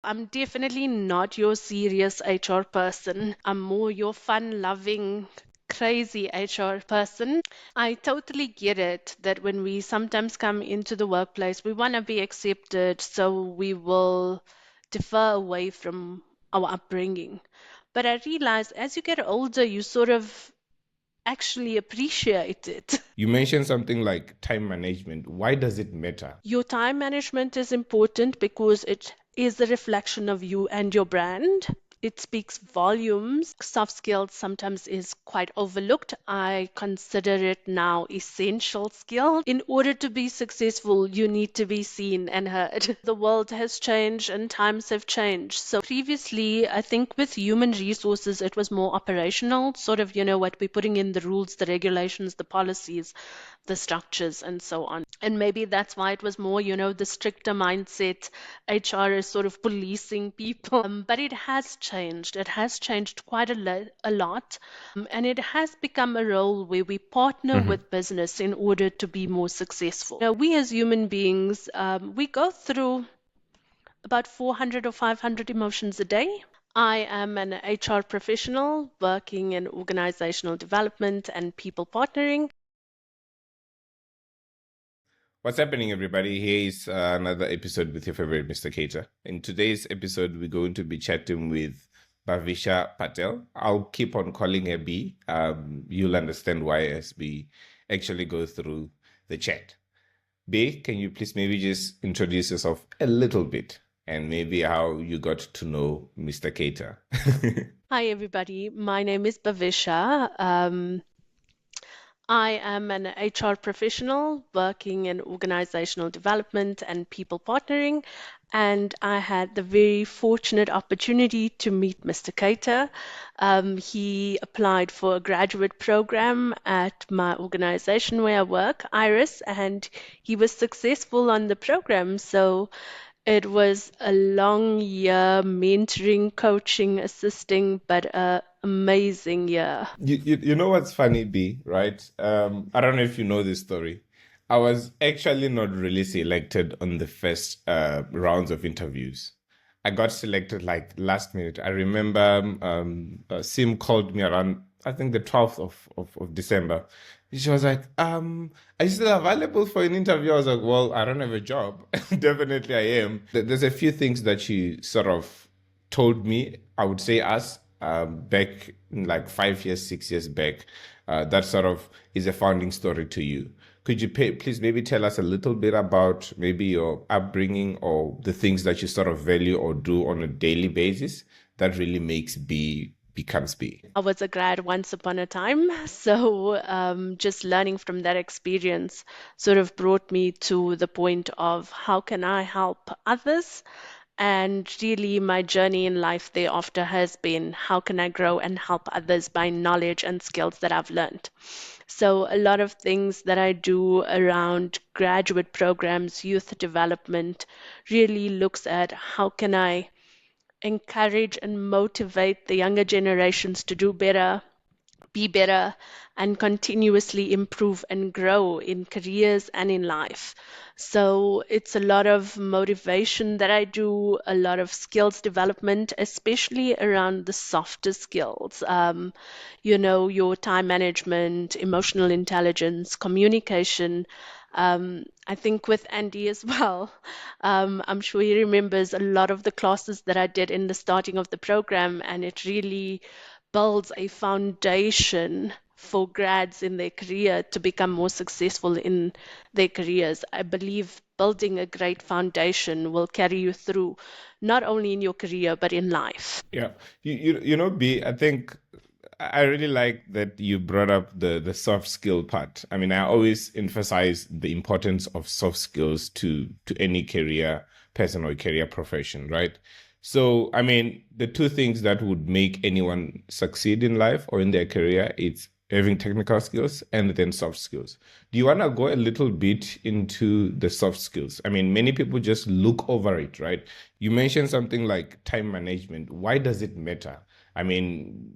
I'm definitely not your serious HR person. I'm more your fun loving, crazy HR person. I totally get it that when we sometimes come into the workplace, we want to be accepted, so we will defer away from our upbringing. But I realize as you get older, you sort of actually appreciate it. You mentioned something like time management. Why does it matter? Your time management is important because it is a reflection of you and your brand. It speaks volumes. Soft skills sometimes is quite overlooked. I consider it now essential skill. In order to be successful, you need to be seen and heard. The world has changed and times have changed. So previously, I think with human resources, it was more operational, sort of, what we're putting in the rules, the regulations, the policies, the structures, and so on. And maybe that's why it was more, the stricter mindset. HR is sort of policing people. But it has changed. It has changed quite a lot. And it has become a role where we partner Mhm. with business in order to be more successful. Now, we as human beings, we go through about 400 or 500 emotions a day. I am an HR professional working in organizational development and people partnering. What's happening, everybody? Here is another episode with your favorite Mr. Cator. In today's episode, we're going to be chatting with Bhavisha Patel. I'll keep on calling her Bee. You'll understand why as we actually go through the chat. Bee, can you please maybe just introduce yourself a little bit and maybe how you got to know Mr. Cator? Hi, everybody. My name is Bhavisha. I am an HR professional working in organizational development and people partnering. And I had the very fortunate opportunity to meet Mr. Cator. He applied for a graduate program at my organization where I work, Iris, and he was successful on the program. So it was a long year mentoring, coaching, assisting, but a amazing year. You know what's funny, B, right? I don't know if you know this story. I was actually not really selected on the first rounds of interviews. I got selected like last minute. I remember Sim called me around, I think the 12th of December. She was like, are you still available for an interview? I was like, well, I don't have a job. Definitely I am. There's a few things that she sort of told me, I would say us, back like 5 years, 6 years back, that sort of is a founding story to you. Could you please maybe tell us a little bit about maybe your upbringing or the things that you sort of value or do on a daily basis that really makes B becomes B? I was a grad once upon a time, so just learning from that experience sort of brought me to the point of how can I help others? And really, my journey in life thereafter has been how can I grow and help others by knowledge and skills that I've learned. So, a lot of things that I do around graduate programs, youth development, really looks at how can I encourage and motivate the younger generations to do better, be better, and continuously improve and grow in careers and in life. So it's a lot of motivation that I do, a lot of skills development, especially around the softer skills. Your time management, emotional intelligence, communication. I think with Andy as well. I'm sure he remembers a lot of the classes that I did in the starting of the program, and it really builds a foundation for grads in their career to become more successful in their careers. I believe building a great foundation will carry you through not only in your career but in life. Yeah, you know, B, I think I really like that you brought up the soft skill part. I mean, I always emphasize the importance of soft skills to any career person or career profession, right? So, I mean, the two things that would make anyone succeed in life or in their career, it's having technical skills and then soft skills. Do you want to go a little bit into the soft skills? I mean, many people just look over it, right? You mentioned something like time management. Why does it matter? I mean,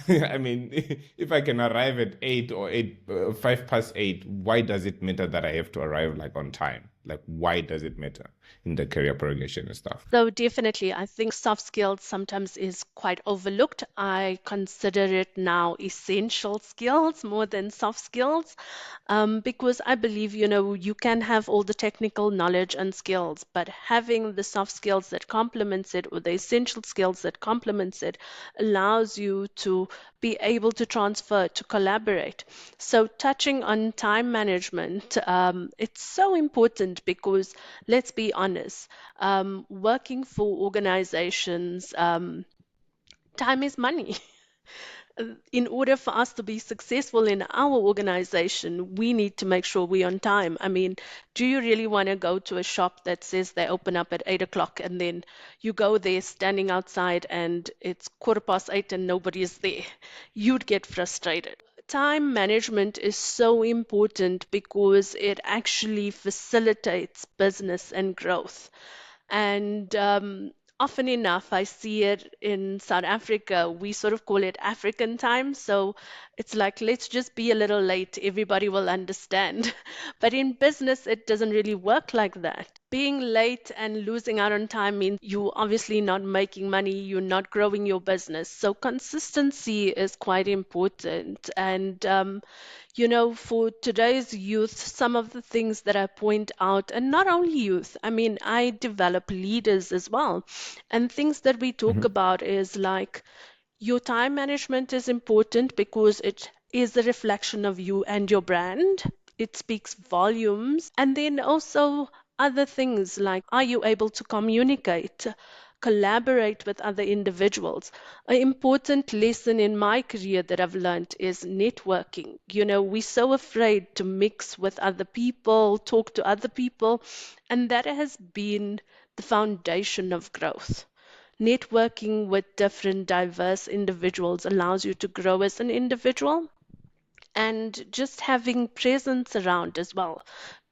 I mean, if I can arrive at 8 or 5 past 8, why does it matter that I have to arrive like on time? Like, why does it matter in the career progression and stuff? So definitely, I think soft skills sometimes is quite overlooked. I consider it now essential skills more than soft skills, because I believe, you can have all the technical knowledge and skills, but having the soft skills that complements it or the essential skills that complements it allows you to be able to transfer, to collaborate. So touching on time management, it's so important because let's be honest, working for organizations, time is money. In order for us to be successful in our organization, we need to make sure we're on time. I mean, do you really want to go to a shop that says they open up at 8 o'clock and then you go there standing outside and it's 8:15 and nobody is there? You'd get frustrated. Time management is so important because it actually facilitates business and growth. And often enough, I see it in South Africa. We sort of call it African time. So it's like, let's just be a little late. Everybody will understand. But in business, it doesn't really work like that. Being late and losing out on time means you obviously not making money, you're not growing your business. So consistency is quite important. And for today's youth, some of the things that I point out, and not only youth, I mean, I develop leaders as well. And things that we talk Mhm. about is like your time management is important because it is a reflection of you and your brand. It speaks volumes. And then also other things like, are you able to communicate, collaborate with other individuals? An important lesson in my career that I've learned is networking. We're so afraid to mix with other people, talk to other people, and that has been the foundation of growth. Networking with different diverse individuals allows you to grow as an individual, and just having presence around as well,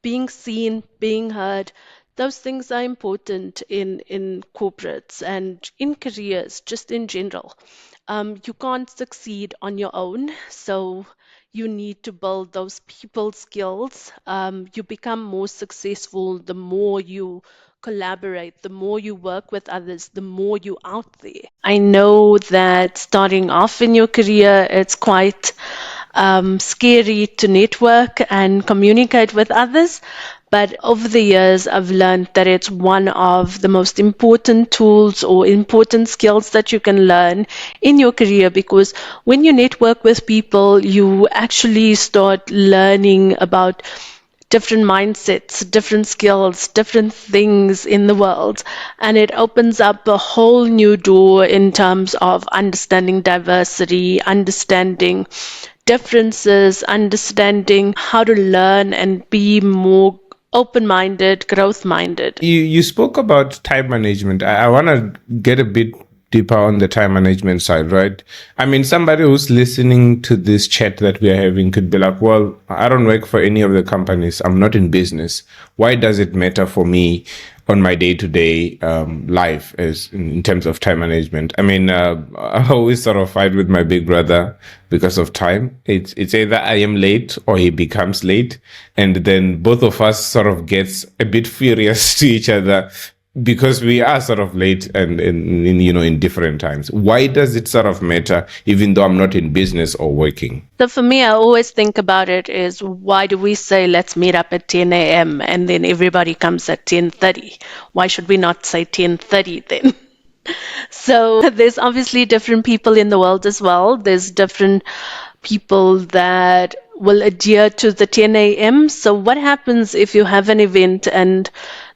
being seen, being heard. Those things are important in corporates and in careers, just in general. You can't succeed on your own, so you need to build those people skills. You become more successful the more you collaborate, the more you work with others, the more you out there. I know that starting off in your career, it's quite scary to network and communicate with others. But over the years, I've learned that it's one of the most important tools or important skills that you can learn in your career, because when you network with people, you actually start learning about different mindsets, different skills, different things in the world. And it opens up a whole new door in terms of understanding diversity, understanding differences, understanding how to learn and be more open-minded, growth-minded. You spoke about time management. I want to get a bit deeper on the time management side, right? I mean, somebody who's listening to this chat that we are having could be like, well, I don't work for any of the companies. I'm not in business. Why does it matter for me on my day-to-day life as in terms of time management? I mean, I always sort of fight with my big brother because of time. It's either I am late or he becomes late, and then both of us sort of gets a bit furious to each other because we are sort of late and in different times. Why does it sort of matter, even though I'm not in business or working? So for me, I always think about it is, why do we say let's meet up at 10 a.m. and then everybody comes at 10:30? Why should we not say 10:30 then? So there's obviously different people in the world as well. There's different people that will adhere to the 10 a.m. So what happens if you have an event and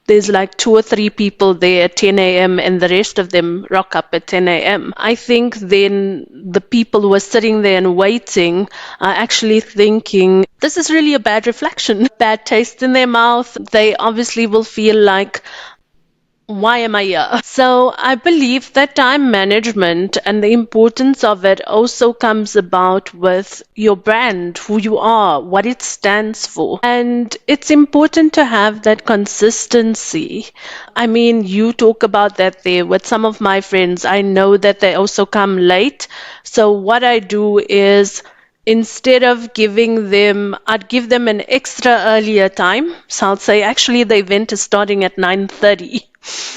there's like two or three people there at 10 a.m. and the rest of them rock up at 10 a.m.? I think then the people who are sitting there and waiting are actually thinking, this is really a bad reflection, bad taste in their mouth. They obviously will feel like, why am I here? So I believe that time management and the importance of it also comes about with your brand, who you are, what it stands for. And it's important to have that consistency. I mean, you talk about that there with some of my friends. I know that they also come late. So what I do is instead of I'd give them an extra earlier time. So I'll say, actually, the event is starting at 9:30.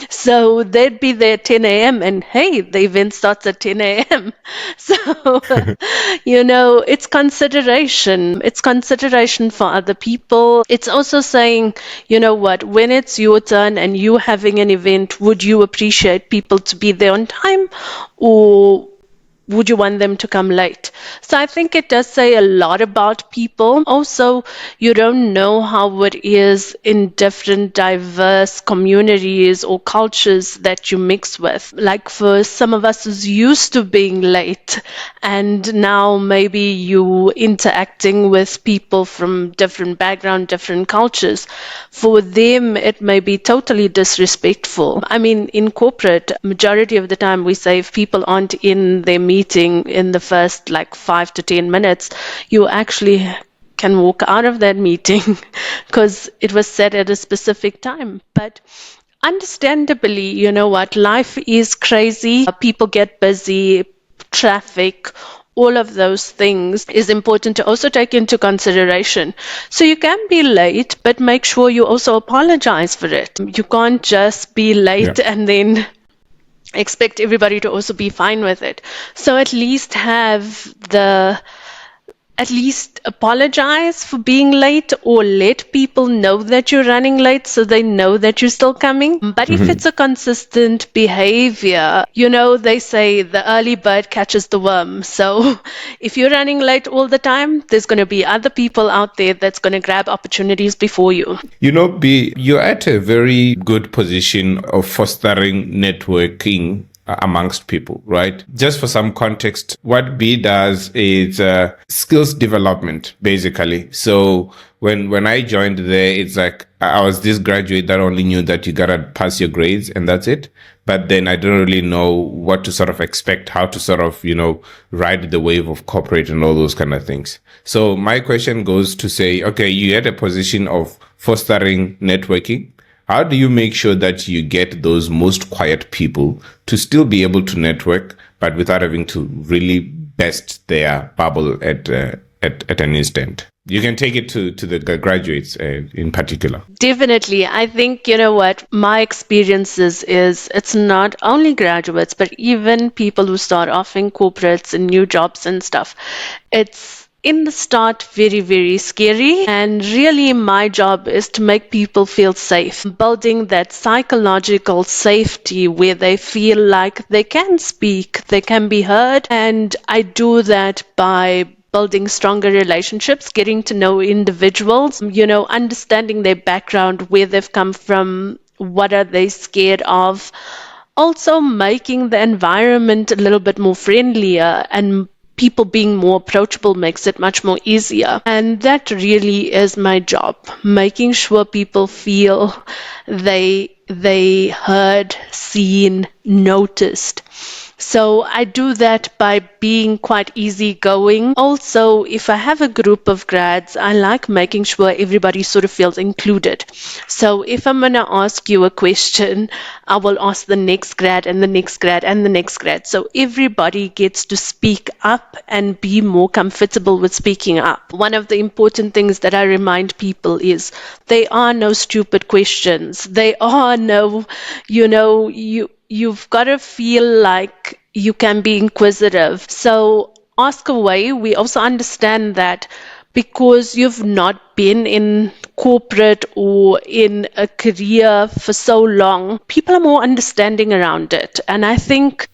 So they'd be there 10 a.m. and hey, the event starts at 10 a.m. So, it's consideration. It's consideration for other people. It's also saying, you know what, when it's your turn and you having an event, would you appreciate people to be there on time, or would you want them to come late? So I think it does say a lot about people. Also, you don't know how it is in different diverse communities or cultures that you mix with. Like for some of us who's used to being late, and now maybe you interacting with people from different background, different cultures. For them, it may be totally disrespectful. I mean, in corporate, majority of the time we say if people aren't in their meeting in the first like 5 to 10 minutes, you actually can walk out of that meeting because it was set at a specific time. But understandably, you know what, life is crazy. People get busy, traffic, all of those things is important to also take into consideration. So you can be late, but make sure you also apologize for it. You can't just be Yeah. late and then expect everybody to also be fine with it. So at least apologize for being late, or let people know that you're running late so they know that you're still coming. But if it's a consistent behavior, they say the early bird catches the worm. So if you're running late all the time, there's going to be other people out there that's going to grab opportunities before you. B, you're at a very good position of fostering networking amongst people, right? Just for some context, what Bee does is skills development, basically. So when I joined there, it's like I was this graduate that only knew that you gotta pass your grades and that's it. But then I didn't really know what to sort of expect, how to sort of, ride the wave of corporate and all those kind of things. So my question goes to say, okay, you had a position of fostering networking. How do you make sure that you get those most quiet people to still be able to network, but without having to really best their bubble at an instant? You can take it to the graduates in particular. Definitely. I think, you know what, my experiences is it's not only graduates, but even people who start off in corporates and new jobs and stuff. It's in the start very, very scary. And really, my job is to make people feel safe, building that psychological safety where they feel like they can speak, they can be heard. And I do that by building stronger relationships, getting to know individuals, understanding their background, where they've come from, what are they scared of. Also making the environment a little bit more friendlier, and people being more approachable makes it much more easier. And that really is my job, making sure people feel they heard, seen, noticed. So I do that by being quite easygoing. Also, if I have a group of grads, I like making sure everybody sort of feels included. So if I'm going to ask you a question, I will ask the next grad and the next grad and the next grad. So everybody gets to speak up and be more comfortable with speaking up. One of the important things that I remind people is there are no stupid questions. There are no, you've got to feel like you can be inquisitive. So ask away. We also understand that because you've not been in corporate or in a career for so long, people are more understanding around it. And I think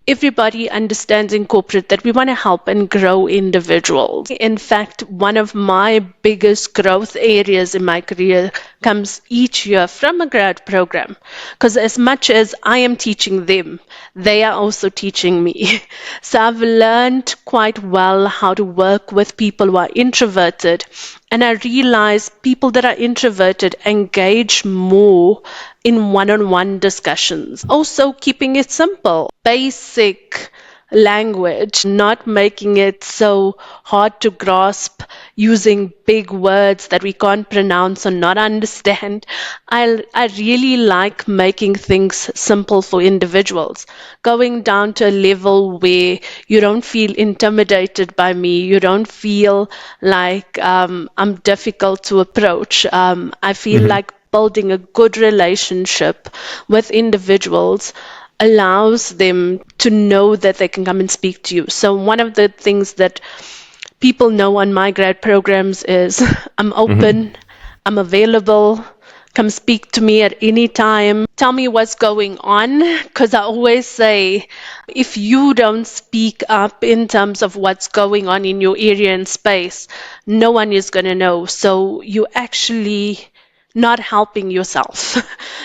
everybody understands in corporate that we want to help and grow individuals. In fact, one of my biggest growth areas in my career comes each year from a grad program. Because as much as I am teaching them, they are also teaching me. So I've learned quite well how to work with people who are introverted. And I realize people that are introverted engage more in one-on-one discussions. Also, keeping it simple, basic language, not making it so hard to grasp using big words that we can't pronounce or not understand. I really like making things simple for individuals, going down to a level where you don't feel intimidated by me, you don't feel like I'm difficult to approach. I feel Hmm. like building a good relationship with individuals allows them to know that they can come and speak to you. So, one of the things that people know on my grad programs is I'm Hmm. open, I'm available, come speak to me at any time, tell me what's going on. Because I always say, if you don't speak up in terms of what's going on in your area and space, no one is going to know. So, you actually not helping yourself.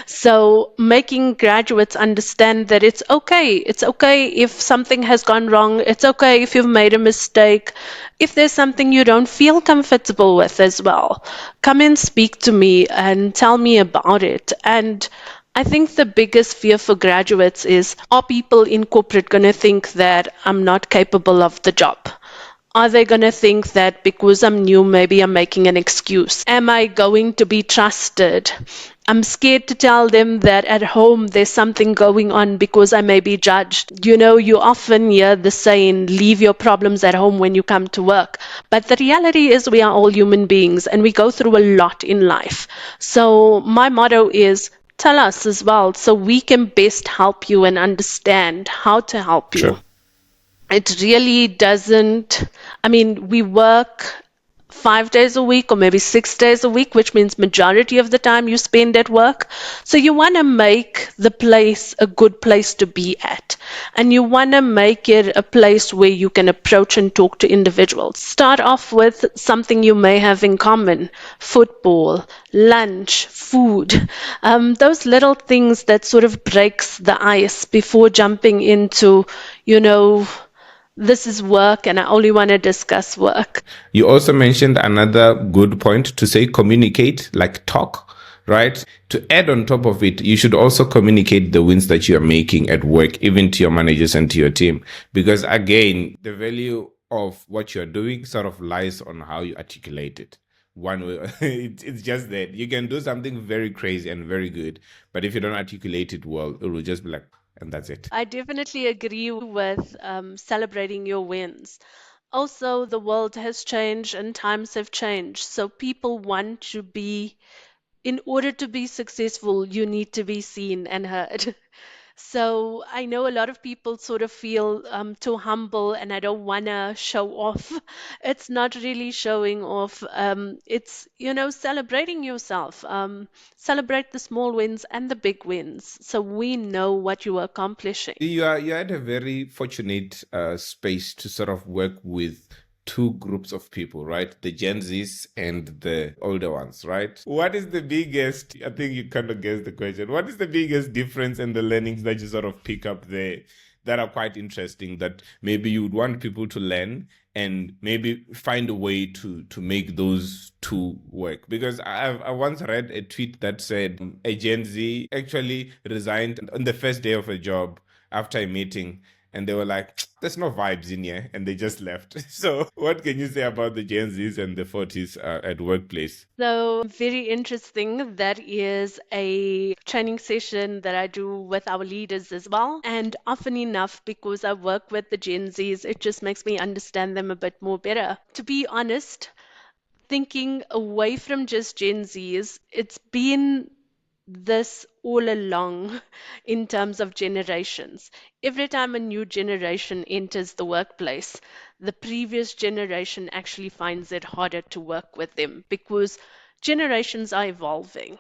So, making graduates understand that it's okay. It's okay if something has gone wrong. It's okay if you've made a mistake. If there's something you don't feel comfortable with as well, come and speak to me and tell me about it. And I think the biggest fear for graduates is, are people in corporate going to think that I'm not capable of the job? Are they going to think that because I'm new, maybe I'm making an excuse? Am I going to be trusted? I'm scared to tell them that at home there's something going on because I may be judged. You know, you often hear the saying, leave your problems at home when you come to work. But the reality is, we are all human beings and we go through a lot in life. So, my motto is, tell us as well so we can best help you and understand how to help you. Sure. It really doesn't. I mean, we work 5 days a week or maybe 6 days a week, which means majority of the time you spend at work. So you want to make the place a good place to be at. And you want to make it a place where you can approach and talk to individuals. Start off with something you may have in common: football, lunch, food, those little things that sort of breaks the ice before jumping into, you know, this is work and I only want to discuss work. You also mentioned another good point to say communicate, like talk, right? To add on top of it, you should also communicate the wins that you're making at work, even to your managers and to your team. Because again, the value of what you're doing sort of lies on how you articulate it. One way, it's just that you can do something very crazy and very good, but if you don't articulate it well, it will just be like, and that's it. I definitely agree with celebrating your wins. Also, the world has changed and times have changed. So people want to be, in order to be successful, you need to be seen and heard. So I know a lot of people sort of feel too humble and I don't want to show off. It's not really showing off. It's, celebrating yourself. Celebrate the small wins and the big wins so we know what you are accomplishing. You had a very fortunate space to sort of work with two groups of people, right? The Gen Zs and the older ones, right? What is the biggest, I think you kind of guessed the question. What is the biggest difference in the learnings that you sort of pick up there that are quite interesting that maybe you would want people to learn and maybe find a way to make those two work? Because I once read a tweet that said a Gen Z actually resigned on the first day of a job after a meeting, and they were like, there's no vibes in here, and they just left. So what can you say about the Gen Zs and the 40s at workplace? So, very interesting. That is a training session that I do with our leaders as well. And often enough, because I work with the Gen Zs, it just makes me understand them a bit more better. To be honest, thinking away from just Gen Zs, it's been this all along in terms of generations. Every time a new generation enters the workplace, the previous generation actually finds it harder to work with them because generations are evolving.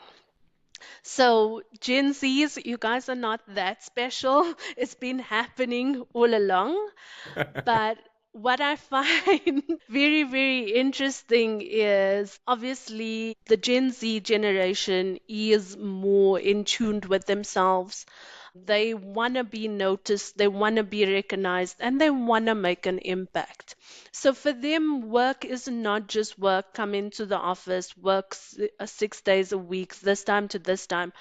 So, Gen Zs, you guys are not that special. It's been happening all along. But what I find very, very interesting is obviously the Gen Z generation is more in tune with themselves. They want to be noticed, they want to be recognized, and they want to make an impact. So for them, work is not just work, come into the office, work 6 days a week, this time to this time.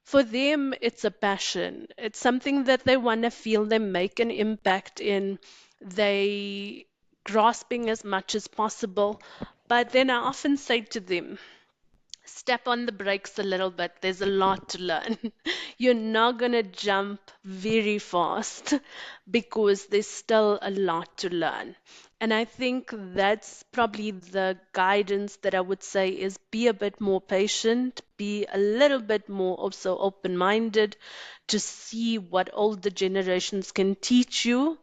For them, it's a passion. It's something that they want to feel they make an impact in. They grasping as much as possible. But then I often say to them, step on the brakes a little bit. There's a lot to learn. You're not going to jump very fast because there's still a lot to learn. And I think that's probably the guidance that I would say is be a bit more patient, be a little bit more also open-minded to see what older generations can teach you.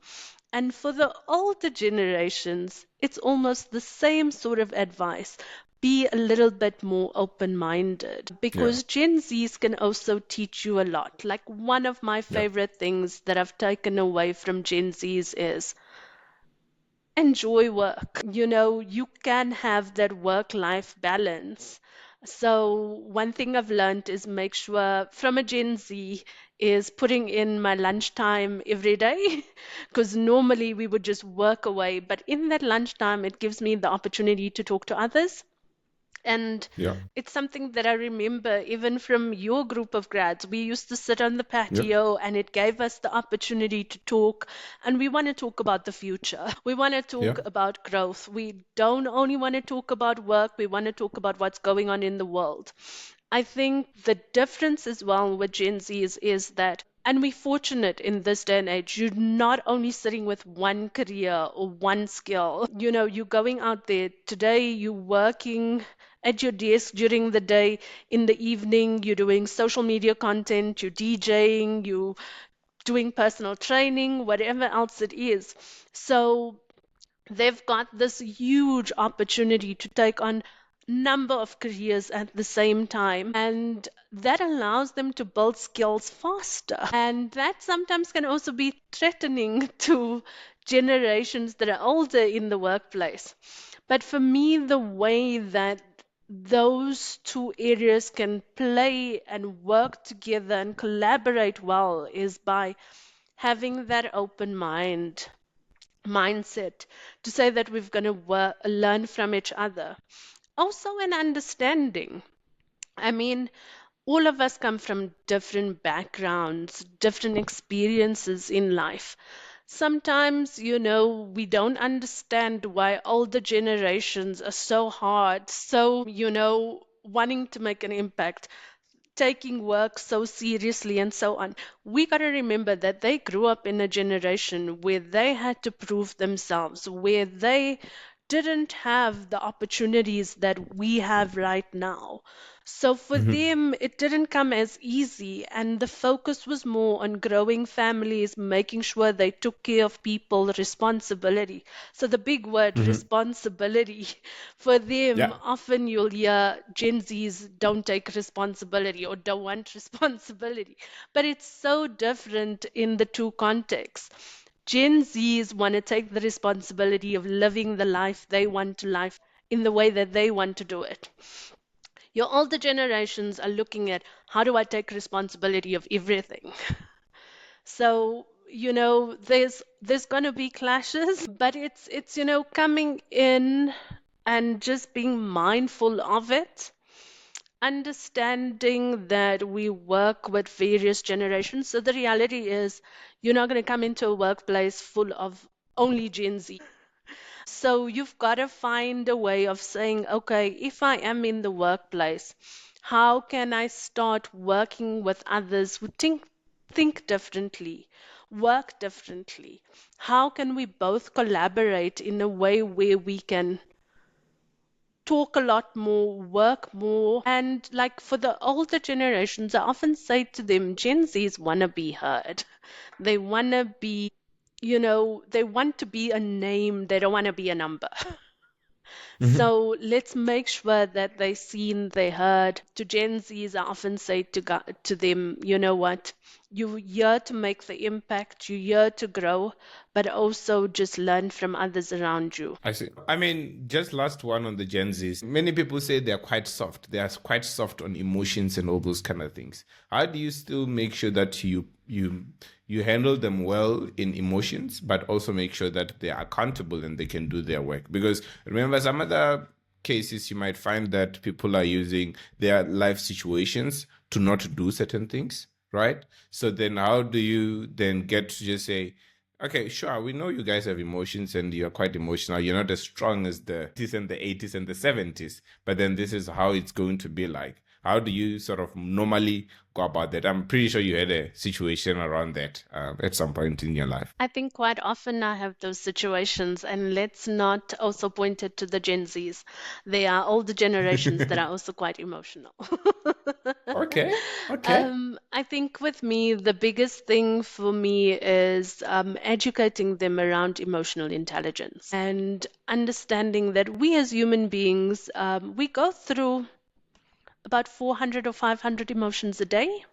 And for the older generations, it's almost the same sort of advice. Be a little bit more open minded Yeah. because Gen Zs can also teach you a lot. Like, one of my Yeah. favorite things that I've taken away from Gen Zs is enjoy work. You can have that work-life balance. So one thing I've learned is make sure from a Gen Z is putting in my lunchtime every day because normally we would just work away, but in that lunchtime it gives me the opportunity to talk to others. And Yeah. it's something that I remember even from your group of grads. We used to sit on the Yeah. patio and it gave us the opportunity to talk. And we want to talk about the future. We want to Yeah. talk about growth. We don't only want to talk about work, we want to talk about what's going on in the world. I think the difference as well with Gen Zs is that, and we're fortunate in this day and age, you're not only sitting with one career or one skill. You're going out there today, you're working at your desk during the day, in the evening, you're doing social media content, you're DJing, you're doing personal training, whatever else it is. So they've got this huge opportunity to take on number of careers at the same time, and that allows them to build skills faster, and that sometimes can also be threatening to generations that are older in the workplace. But for me, the way that those two areas can play and work together and collaborate well is by having that open mindset to say that we're going to learn from each other. Also, an understanding. I mean, all of us come from different backgrounds, different experiences in life. Sometimes, we don't understand why older generations are so hard, wanting to make an impact, taking work so seriously and so on. We got to remember that they grew up in a generation where they had to prove themselves, where they didn't have the opportunities that we have right now. So for Hmm. them, it didn't come as easy, and the focus was more on growing families, making sure they took care of people, responsibility. So the big word, Hmm. responsibility, for them, Yeah. often you'll hear Gen Zs don't take responsibility or don't want responsibility. But it's so different in the two contexts. Gen Zs want to take the responsibility of living the life they want to live in the way that they want to do it. Your older generations are looking at how do I take responsibility of everything? So, there's going to be clashes, but it's coming in and just being mindful of it, understanding that we work with various generations. So the reality is you're not going to come into a workplace full of only Gen Z. So you've got to find a way of saying, okay, if I am in the workplace, how can I start working with others who think differently, work differently? How can we both collaborate in a way where we can talk a lot more, work more? And like for the older generations, I often say to them, Gen Zs want to be heard. They want to be, they want to be a name, they don't want to be a number. Hmm. So let's make sure that they seen, they heard. To Gen Zs, I often say to them, you know what? You're here to make the impact, you're here to grow, but also just learn from others around you. I see. I mean, just last one on the Gen Zs. Many people say they're quite soft. They are quite soft on emotions and all those kind of things. How do you still make sure that you handle them well in emotions, but also make sure that they are accountable and they can do their work? Because remember, some other cases, you might find that people are using their life situations to not do certain things, right? So then how do you then get to just say, okay, sure, we know you guys have emotions and you're quite emotional. You're not as strong as the 80s and the 80s and the 70s, but then this is how it's going to be like. How do you sort of normally go about that? I'm pretty sure you had a situation around that at some point in your life. I think quite often I have those situations, and let's not also point it to the Gen Zs. They are older generations that are also quite emotional. Okay, okay. I think with me, the biggest thing for me is educating them around emotional intelligence and understanding that we as human beings, we go through about 400 or 500 emotions a day.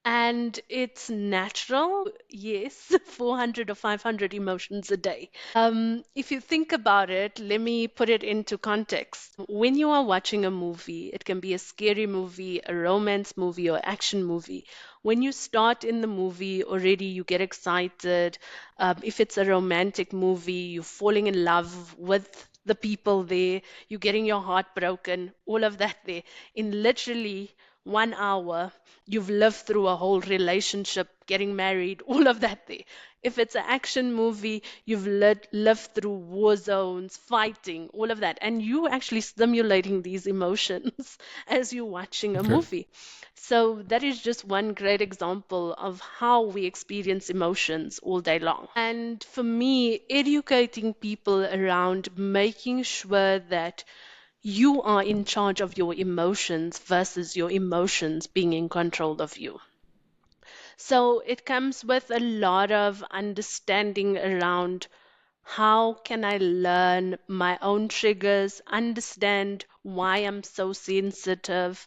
And it's natural, yes, 400 or 500 emotions a day. If you think about it, let me put it into context. When you are watching a movie, it can be a scary movie, a romance movie, or action movie. When you start in the movie, already you get excited. If it's a romantic movie, you're falling in love with the people there, you're getting your heart broken, all of that there. In literally 1 hour, you've lived through a whole relationship, getting married, all of that there. If it's an action movie, you've lived through war zones, fighting, all of that. And you actually stimulating these emotions as you're watching a Okay. movie. So that is just one great example of how we experience emotions all day long. And for me, educating people around making sure that you are in charge of your emotions versus your emotions being in control of you. So it comes with a lot of understanding around how can I learn my own triggers, understand why I'm so sensitive,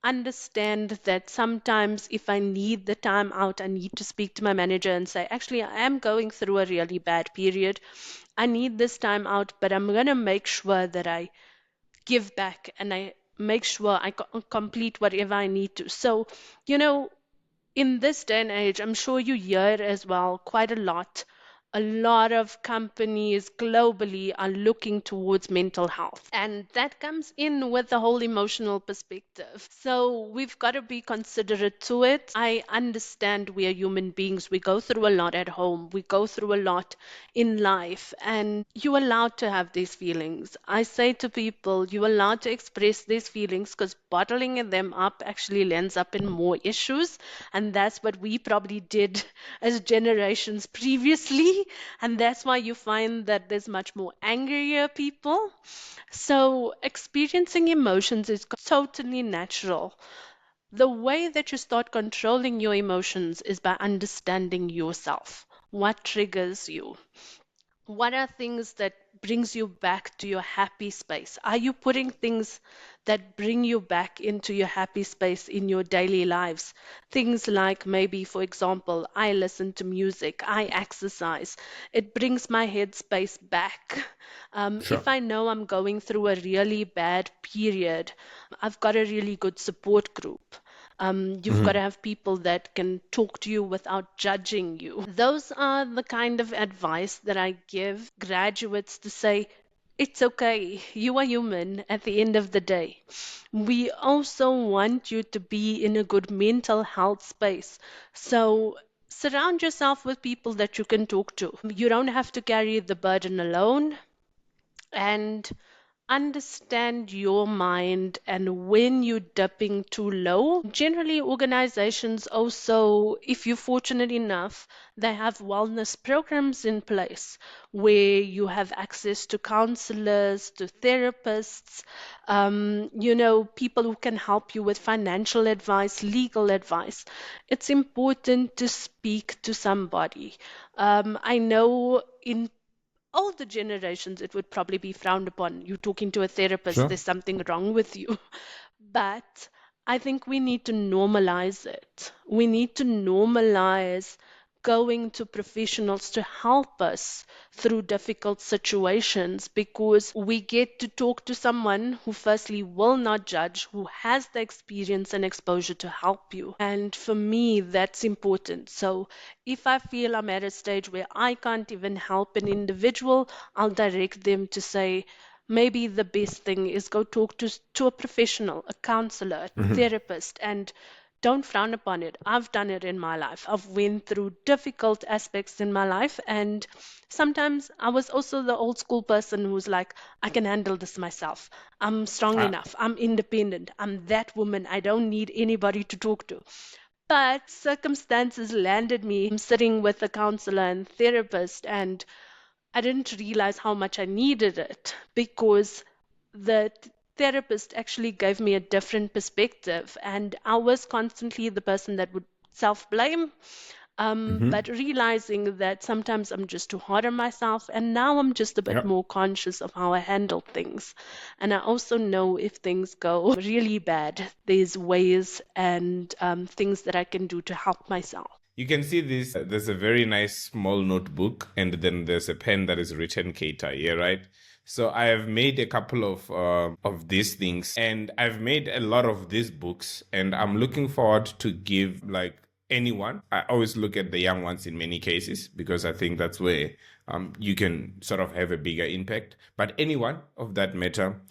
understand that sometimes if I need the time out, I need to speak to my manager and say, actually, I am going through a really bad period. I need this time out, but I'm going to make sure that I give back and I make sure I complete whatever I need to. So, you know, in this day and age, I'm sure you hear it as well quite a lot. A lot of companies globally are looking towards mental health, and that comes in with the whole emotional perspective. So we've got to be considerate to it. I understand we are human beings. We go through a lot at home, we go through a lot in life, and you're allowed to have these feelings. I say to people, you're allowed to express these feelings because bottling them up actually ends up in more issues. And that's what we probably did as generations previously. And that's why you find that there's much more angrier people. So experiencing emotions is totally natural. The way that you start controlling your emotions is by understanding yourself. What triggers you? What are things that brings you back to your happy space? Are you putting things that bring you back into your happy space in your daily lives? Things like maybe, for example, I listen to music, I exercise. It brings my headspace back. Sure. If I know I'm going through a really bad period, I've got a really good support group. You've got to Mhm. have people that can talk to you without judging you. Those are the kind of advice that I give graduates to say, it's okay. You are human at the end of the day. We also want you to be in a good mental health space. So surround yourself with people that you can talk to. You don't have to carry the burden alone. And understand your mind and when you're dipping too low. Generally, organizations also, if you're fortunate enough, they have wellness programs in place where you have access to counselors, to therapists, people who can help you with financial advice, legal advice. It's important to speak to somebody. I know in older generations, it would probably be frowned upon. You talking to a therapist, Sure. there's something wrong with you. But I think we need to normalize it. We need to normalize going to professionals to help us through difficult situations because we get to talk to someone who, firstly, will not judge, who has the experience and exposure to help you. And for me, that's important. So if I feel I'm at a stage where I can't even help an individual, I'll direct them to say, maybe the best thing is go talk to a professional, a counselor, a therapist, and don't frown upon it. I've done it in my life. I've went through difficult aspects in my life, and sometimes I was also the old school person who's like, I can handle this myself. I'm strong Uh, enough. I'm independent. I'm that woman. I don't need anybody to talk to. But circumstances landed me sitting with a counselor and therapist, and I didn't realize how much I needed it because the therapist actually gave me a different perspective, and I was constantly the person that would self blame. mhm. But realizing that sometimes I'm just too hard on myself, and now I'm just a bit Yep. more conscious of how I handle things. And I also know if things go really bad, there's ways and things that I can do to help myself. You can see this. There's a very nice small notebook, and then there's a pen that is written Cator. Yeah, right. So I have made a couple of these things, and I've made a lot of these books, and I'm looking forward to give like anyone. I always look at the young ones in many cases because I think that's where you can sort of have a bigger impact. But anyone of that matter,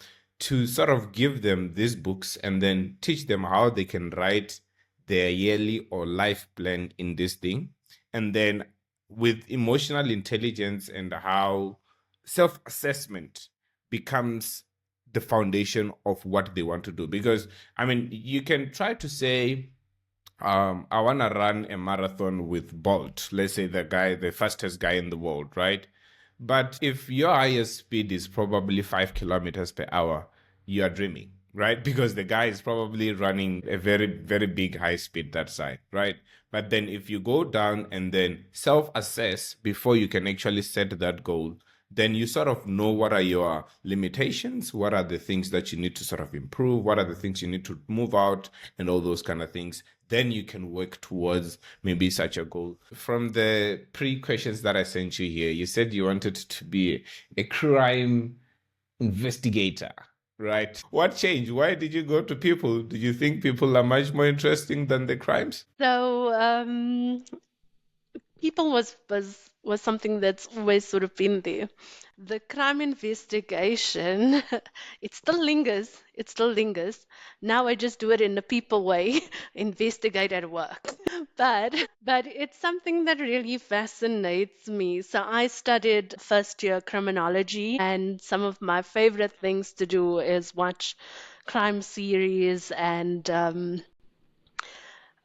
to sort of give them these books and then teach them how they can write their yearly or life plan in this thing. And then with emotional intelligence and how self assessment becomes the foundation of what they want to do. Because, I mean, you can try to say, I want to run a marathon with Bolt, let's say the fastest guy in the world, right? But if your highest speed is probably 5 kilometers per hour, you are dreaming, right? Because the guy is probably running a very, very big high speed that side, right? But then if you go down and then self assess before you can actually set that goal, then you sort of know what are your limitations, what are the things that you need to sort of improve, what are the things you need to move out, and all those kind of things. Then you can work towards maybe such a goal. From the pre questions that I sent you here, you said you wanted to be a crime investigator, right? What changed? Why did you go to people? Do you think people are much more interesting than the crimes? So, people was something that's always sort of been there. The crime investigation, it still lingers. It still lingers. Now I just do it in a people way, investigate at work. But it's something that really fascinates me. So I studied first year criminology, and some of my favorite things to do is watch crime series and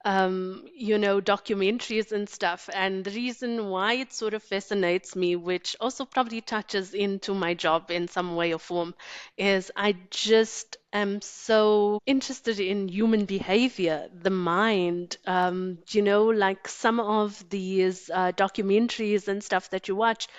documentaries and stuff. And the reason why it sort of fascinates me, which also probably touches into my job in some way or form, is I just am so interested in human behavior, the mind. Like some of these documentaries and stuff that you watch,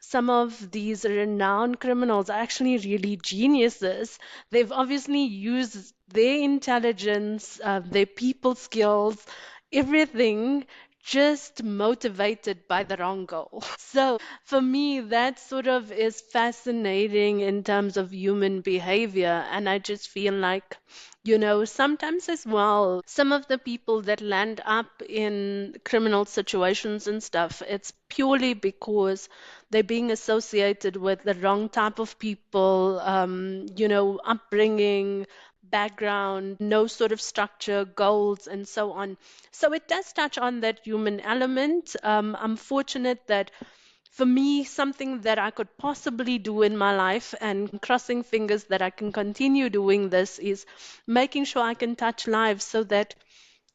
some of these renowned criminals are actually really geniuses. They've obviously used their intelligence, their people skills, everything just motivated by the wrong goal. So for me, that sort of is fascinating in terms of human behavior. And I just feel like, sometimes as well, some of the people that land up in criminal situations and stuff, it's purely because they're being associated with the wrong type of people, upbringing, background, no sort of structure, goals, and so on. So it does touch on that human element. I'm fortunate that for me, something that I could possibly do in my life, and crossing fingers that I can continue doing this, is making sure I can touch lives so that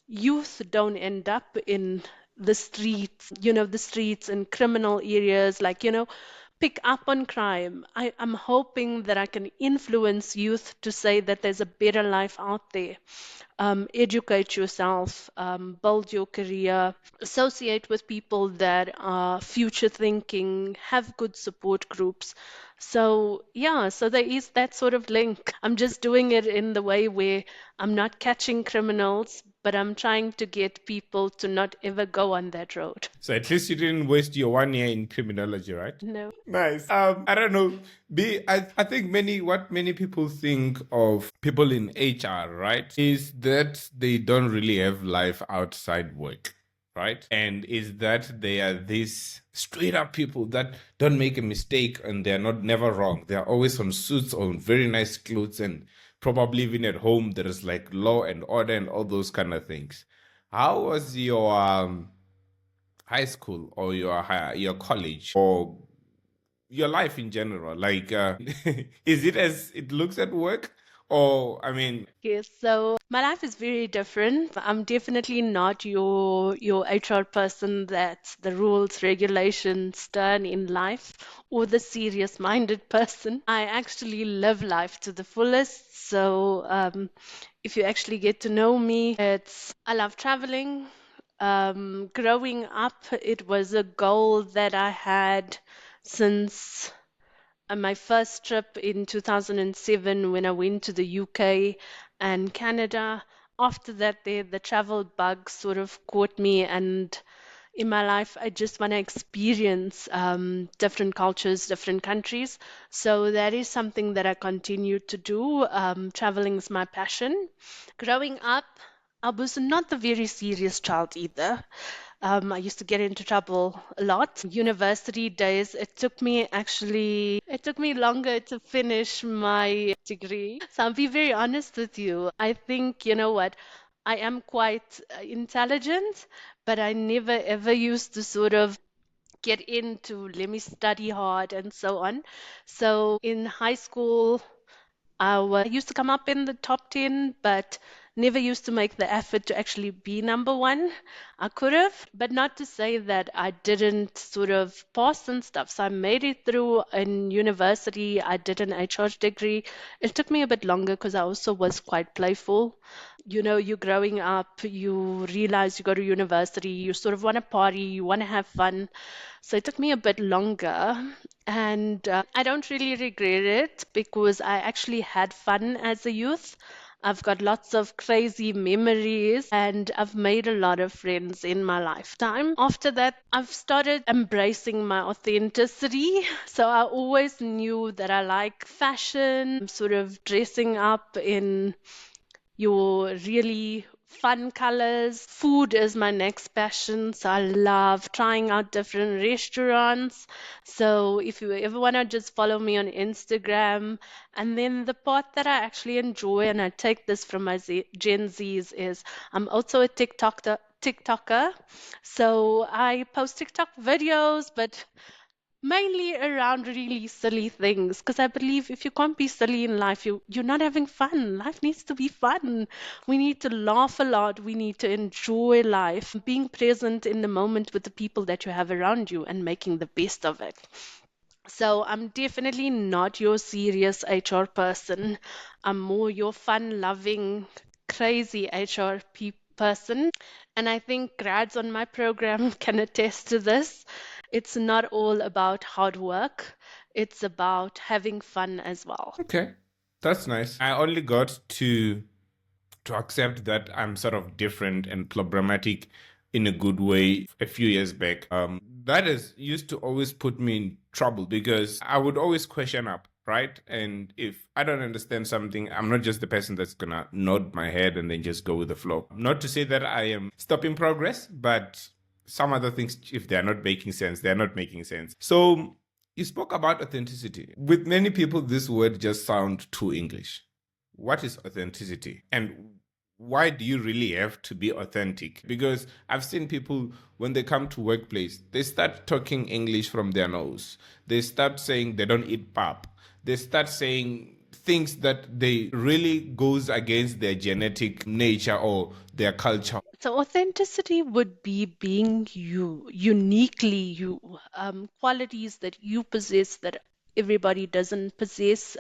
youth don't end up in the streets and criminal areas, like, pick up on crime. I'm hoping that I can influence youth to say that there's a better life out there. Educate yourself, build your career, associate with people that are future thinking, have good support groups. So, yeah, so there is that sort of link. I'm just doing it in the way where I'm not catching criminals, but I'm trying to get people to not ever go on that road. So at least you didn't waste your 1 year in criminology, right? No. Nice. I don't know. I think what many people think of people in HR, right, is that they don't really have life outside work. right? And is that they are these straight up people that don't make a mistake and they're not never wrong. They're always on suits, on very nice clothes, and probably even at home there is like law and order and all those kind of things. How was your high school or your college or your life in general? Like, is it as it looks at work? Or, I mean, Yes, so my life is very different. I'm definitely not your HR person that's the rules, regulations done in life or the serious-minded person. I actually live life to the fullest. So if you actually get to know me, it's I love traveling. Growing up, it was a goal that I had since my first trip in 2007 when I went to the UK and Canada. After that, the travel bug sort of caught me, and in my life, I just want to experience different cultures, different countries. So that is something that I continue to do. Traveling is my passion. Growing up, I was not the very serious child either. I used to get into trouble a lot. University days, it took me longer to finish my degree. So I'll be very honest with you. I think, you know what, I am quite intelligent, but I never ever used to sort of get into let me study hard and so on. So in high school, I used to come up in the top 10, but never used to make the effort to actually be number one. I could have, but not to say that I didn't sort of pass and stuff. So I made it through in university. I did an HR degree. It took me a bit longer because I also was quite playful. You know, you're growing up, you realize you go to university, you sort of want to party, you want to have fun. So it took me a bit longer. And I don't really regret it because I actually had fun as a youth. I've got lots of crazy memories and I've made a lot of friends in my lifetime. After that, I've started embracing my authenticity. So I always knew that I like fashion, sort of dressing up in your really fun colors. Food is my next passion, so I love trying out different restaurants. So if you ever want to just follow me on Instagram, and then the part that I actually enjoy, and I take this from my Gen Zs, is I'm also a TikToker. So I post TikTok videos, but mainly around really silly things because I believe if you can't be silly in life, you're not having fun. Life needs to be fun. We need to laugh a lot. We need to enjoy life, being present in the moment with the people that you have around you and making the best of it. So I'm definitely not your serious HR person. I'm more your fun-loving, crazy person. And I think grads on my program can attest to this. It's not all about hard work. It's about having fun as well. okay, that's nice. I only got to accept that I'm sort of different and problematic in a good way a few years back. That is used to always put me in trouble because I would always question up, right? And if I don't understand something, I'm not just the person that's gonna nod my head and then just go with the flow. Not to say that I am stopping progress, but some other things, if they're not making sense, they're not making sense. So you spoke about authenticity. With many people, this word just sounds too English. What is authenticity? And why do you really have to be authentic? Because I've seen people when they come to workplace, they start talking English from their nose. They start saying they don't eat pap. They start saying things that they really goes against their genetic nature or their culture. So authenticity would be being you, uniquely you, qualities that you possess that everybody doesn't possess.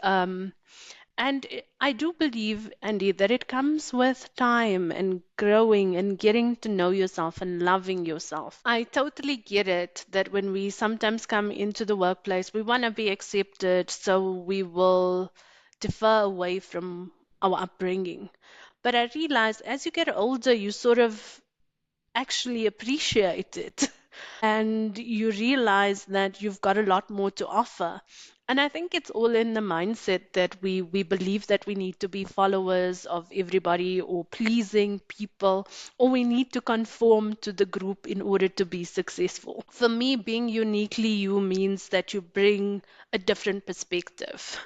And I do believe, Andy, that it comes with time and growing and getting to know yourself and loving yourself. I totally get it that when we sometimes come into the workplace, we want to be accepted, so we will defer away from our upbringing. But I realize as you get older, you sort of actually appreciate it. and you realize that you've got a lot more to offer. And I think it's all in the mindset that we believe that we need to be followers of everybody or pleasing people, or we need to conform to the group in order to be successful. For me, being uniquely you means that you bring a different perspective.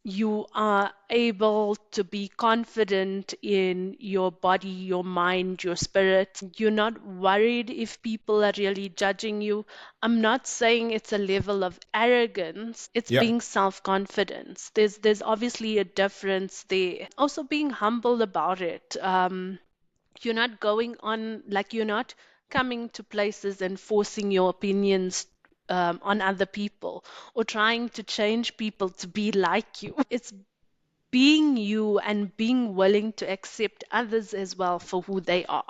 You are able to be confident in your body, your mind, your spirit. You're not worried if people are really judging you. I'm not saying it's a level of arrogance, it's Yeah. being self-confidence. There's obviously a difference there. Also being humble about it. You're not going on, like, you're not coming to places and forcing your opinions on other people or trying to change people to be like you. It's being you and being willing to accept others as well for who they are.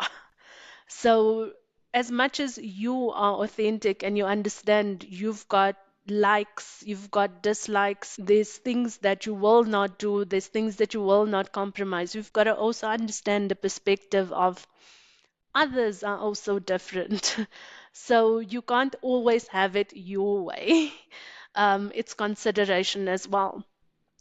So, as much as you are authentic and you understand you've got likes, you've got dislikes, there's things that you will not do, there's things that you will not compromise. You've got to also understand the perspective of others are also different. So you can't always have it your way. It's consideration as well.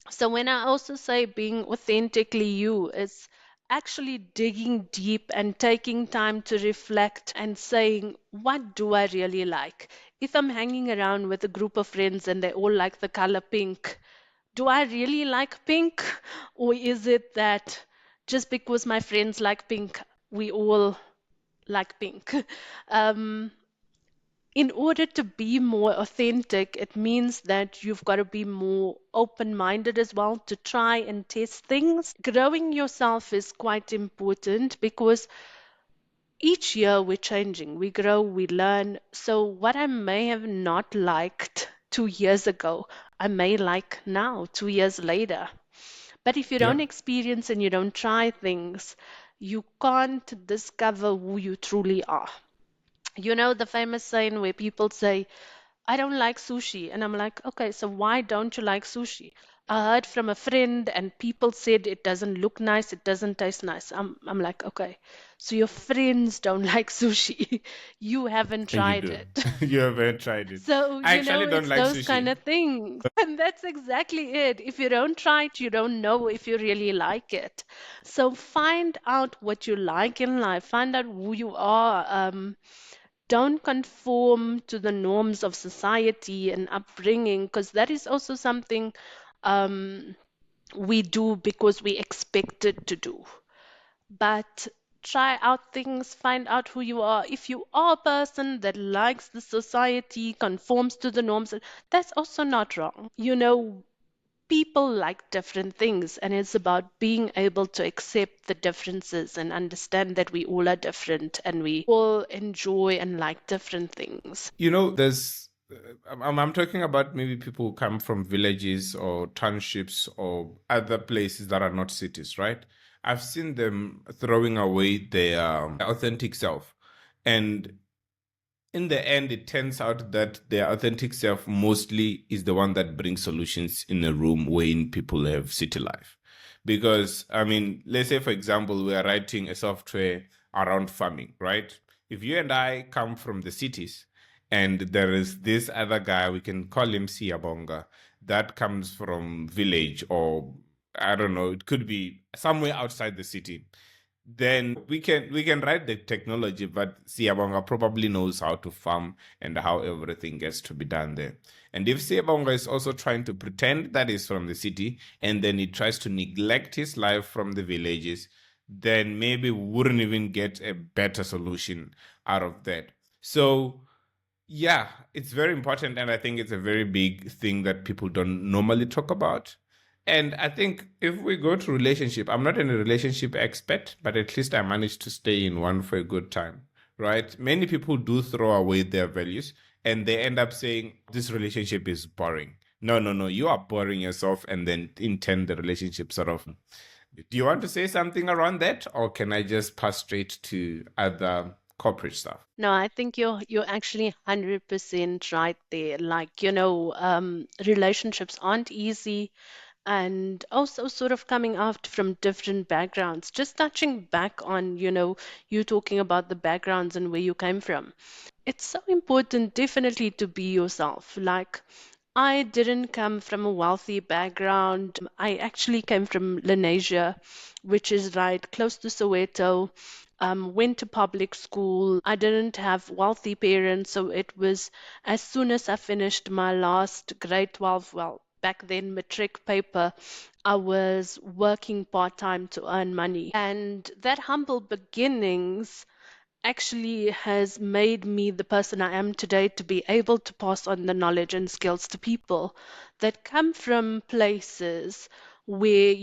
So when I also say being authentically you, it's actually digging deep and taking time to reflect and saying, what do I really like? If I'm hanging around with a group of friends and they all like the color pink, do I really like pink? Or is it that just because my friends like pink, we all like pink? Um, in order to be more authentic, it means that you've got to be more open minded as well to try and test things. Growing yourself is quite important because each year we're changing, we grow, we learn. So, what I may have not liked 2 years ago, I may like now, 2 years later. But if you Yeah. don't experience and you don't try things, you can't discover who you truly are. You know the famous saying where people say, I don't like sushi. And I'm like, okay, so why don't you like sushi? I heard from a friend and people said it doesn't look nice, it doesn't taste nice. I'm like, okay, so your friends don't like sushi. You haven't And you tried do. it. You haven't tried it. So, I actually don't it's like those kind sushi. of things. And that's exactly it. If you don't try it, you don't know if you really like it. So find out what you like in life, find out who you are. Don't conform to the norms of society and upbringing, because that is also something um, we do because we expected to do. But try out things, find out who you are. If you are a person that likes the society, conforms to the norms, that's also not wrong. People like different things, and it's about being able to accept the differences and understand that we all are different and we all enjoy and like different things. There's, I'm talking about maybe people who come from villages or townships or other places that are not cities, right? I've seen them throwing away their authentic self. And in the end, it turns out that their authentic self mostly is the one that brings solutions in a room wherein people have city life. Because, I mean, let's say, for example, we are writing a software around farming, right? If you and I come from the cities and there is this other guy, we can call him Siyabonga, that comes from village or I don't know, it could be somewhere outside the city, then we can write the technology, but Siyabonga probably knows how to farm and how everything gets to be done there. And if Siyabonga is also trying to pretend that he's from the city and then he tries to neglect his life from the villages, then maybe we wouldn't even get a better solution out of that. So yeah, it's very important, and I think it's a very big thing that people don't normally talk about. And I think if we go to relationship, I'm not a relationship expert, but at least I managed to stay in one for a good time, right? Many people do throw away their values and they end up saying, this relationship is boring. No, no, no, you are boring yourself, and then in turn, the relationship sort of. Do you want to say something around that, or can I just pass straight to other corporate stuff? No, I think you're actually 100% right there. Like, relationships aren't easy, and also sort of coming out from different backgrounds. Just touching back on, you talking about the backgrounds and where you came from. It's so important, definitely, to be yourself. Like, I didn't come from a wealthy background. I actually came from Lenasia, which is right close to Soweto. Went to public school. I didn't have wealthy parents, so it was as soon as I finished my last grade 12, well, back then matric paper, I was working part-time to earn money. And that humble beginnings actually has made me the person I am today, to be able to pass on the knowledge and skills to people that come from places where,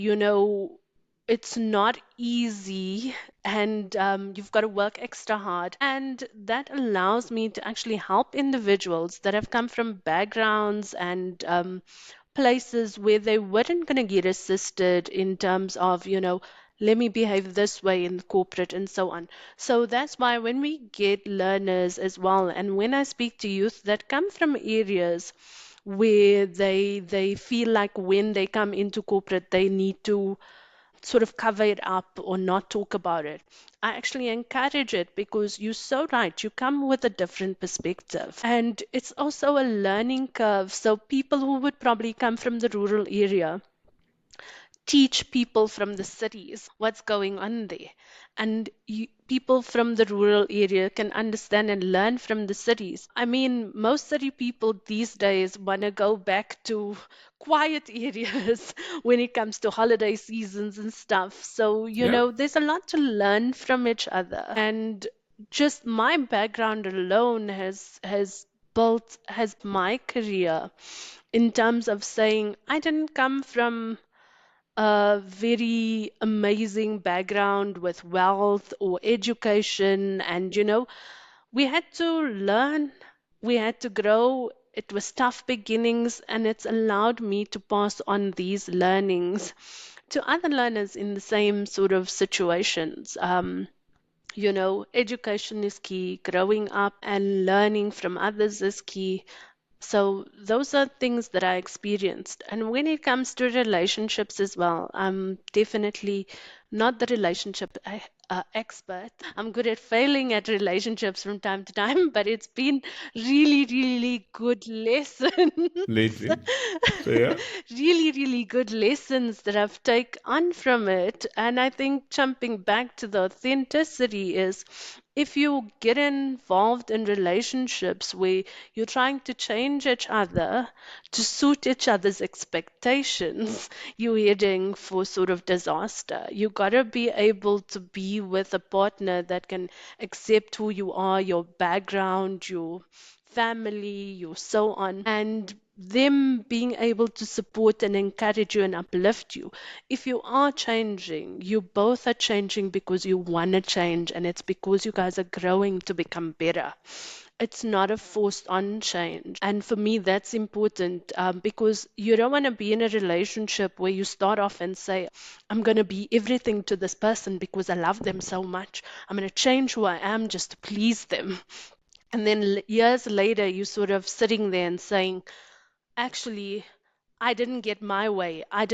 it's not easy, and you've got to work extra hard. And that allows me to actually help individuals that have come from backgrounds and places where they weren't going to get assisted in terms of, let me behave this way in corporate and so on. So that's why when we get learners as well, and when I speak to youth that come from areas where they feel like when they come into corporate they need to sort of cover it up or not talk about it. I actually encourage it because you're so right. You come with a different perspective. And it's also a learning curve. So people who would probably come from the rural area teach people from the cities what's going on there. And people from the rural area can understand and learn from the cities. I mean, most city people these days want to go back to quiet areas when it comes to holiday seasons and stuff. So, Yep. there's a lot to learn from each other. And just my background alone has my career in terms of saying I didn't come from a very amazing background with wealth or education. And, we had to learn, we had to grow. It was tough beginnings, and it's allowed me to pass on these learnings to other learners in the same sort of situations. Education is key, growing up and learning from others is key. So those are things that I experienced. And when it comes to relationships as well, I'm definitely not the relationship expert. I'm good at failing at relationships from time to time, but it's been really, really good lessons. Lately. So yeah. Really, really good lessons that I've taken on from it. And I think jumping back to the authenticity is, if you get involved in relationships where you're trying to change each other to suit each other's expectations, you're heading for sort of disaster. You gotta be able to be with a partner that can accept who you are, your background, your family, your so on, and them being able to support and encourage you and uplift you. If you are changing, you both are changing because you want to change, and it's because you guys are growing to become better. It's not a forced on change. And for me, that's important, because you don't want to be in a relationship where you start off and say, I'm going to be everything to this person because I love them so much. I'm going to change who I am just to please them. And then years later, you sort of sitting there and saying, actually, I didn't get my way. I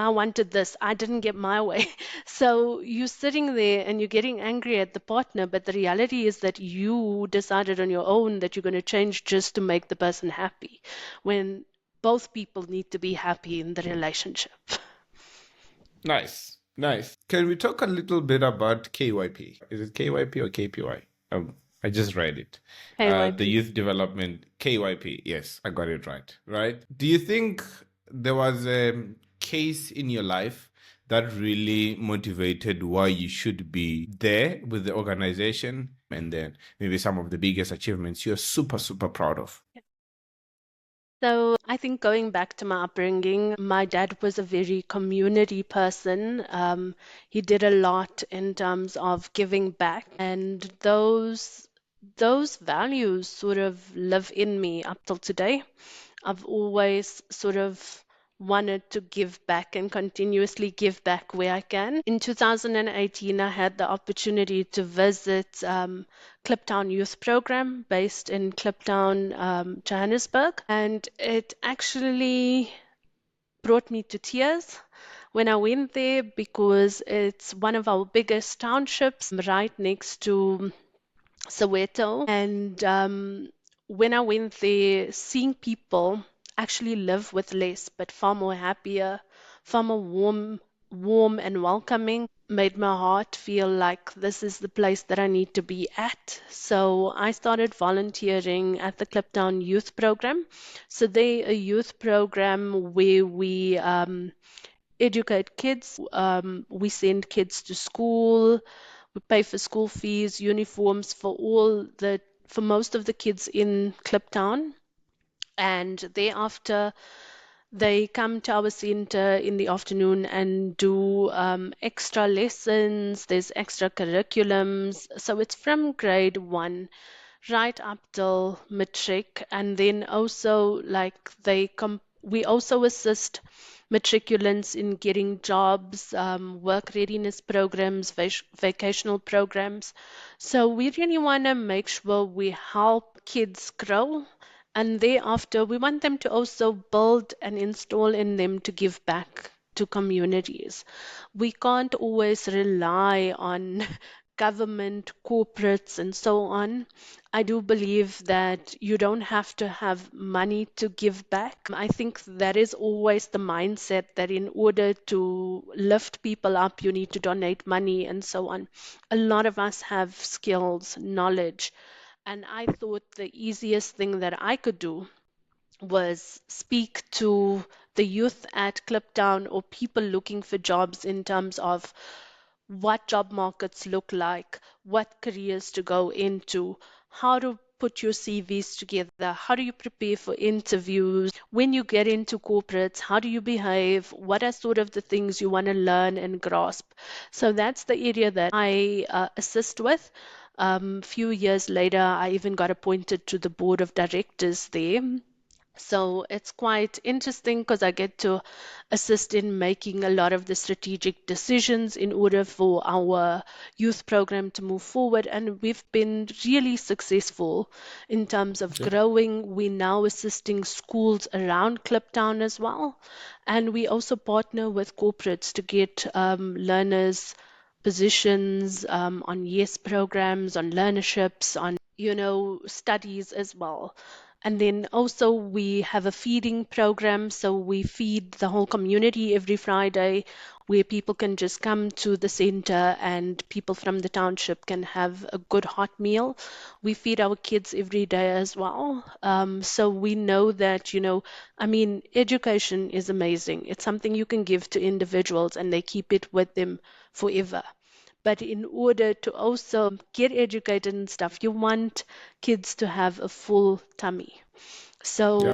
wanted this. I didn't get my way. So you're sitting there and you're getting angry at the partner, but the reality is that you decided on your own that you're going to change just to make the person happy, when both people need to be happy in the relationship. Nice. Nice. Can we talk a little bit about KYP? Is it KYP or KPY? I just read it. The KYP. Youth Development KYP. Yes, I got it right. Right. Do you think there was a case in your life that really motivated why you should be there with the organization, and then maybe some of the biggest achievements you're super, super proud of? So I think going back to my upbringing, my dad was a very community person. He did a lot in terms of giving back, and those values sort of live in me up till today. I've always sort of wanted to give back and continuously give back where I can. In 2018, I had the opportunity to visit Kliptown Youth Program based in Kliptown, Johannesburg, and it actually brought me to tears when I went there, because it's one of our biggest townships right next to Soweto. And when I went there, seeing people actually live with less, but far more happier, far more warm and welcoming, made my heart feel like this is the place that I need to be at. So I started volunteering at the Kliptown Youth Program. So they a youth program where we educate kids. We send kids to school. We pay for school fees, uniforms for most of the kids in Kliptown. And thereafter, they come to our center in the afternoon and do extra lessons. There's extra curriculums. So it's from grade one right up till matric, and then also like we also assist matriculants in getting jobs, work readiness programs, vocational programs. So we really want to make sure we help kids grow, and thereafter we want them to also build and install in them to give back to communities. We can't always rely on government, corporates, and so on. I do believe that you don't have to have money to give back. I think that is always the mindset that in order to lift people up, you need to donate money and so on. A lot of us have skills, knowledge, and I thought the easiest thing that I could do was speak to the youth at Kliptown or people looking for jobs in terms of what job markets look like, what careers to go into, how to put your CVs together, how do you prepare for interviews, when you get into corporates, how do you behave, what are sort of the things you want to learn and grasp. So that's the area that I assist with. Few years later, I even got appointed to the board of directors there. So it's quite interesting because I get to assist in making a lot of the strategic decisions in order for our youth program to move forward. And we've been really successful in terms of Okay. growing. We're now assisting schools around Kliptown as well. And we also partner with corporates to get learners positions on YES programs, on learnerships, on studies as well. And then also we have a feeding program, so we feed the whole community every Friday, where people can just come to the center and people from the township can have a good hot meal. We feed our kids every day as well. So we know that, I mean, education is amazing. It's something you can give to individuals and they keep it with them forever. But in order to also get educated and stuff, you want kids to have a full tummy. So Yeah.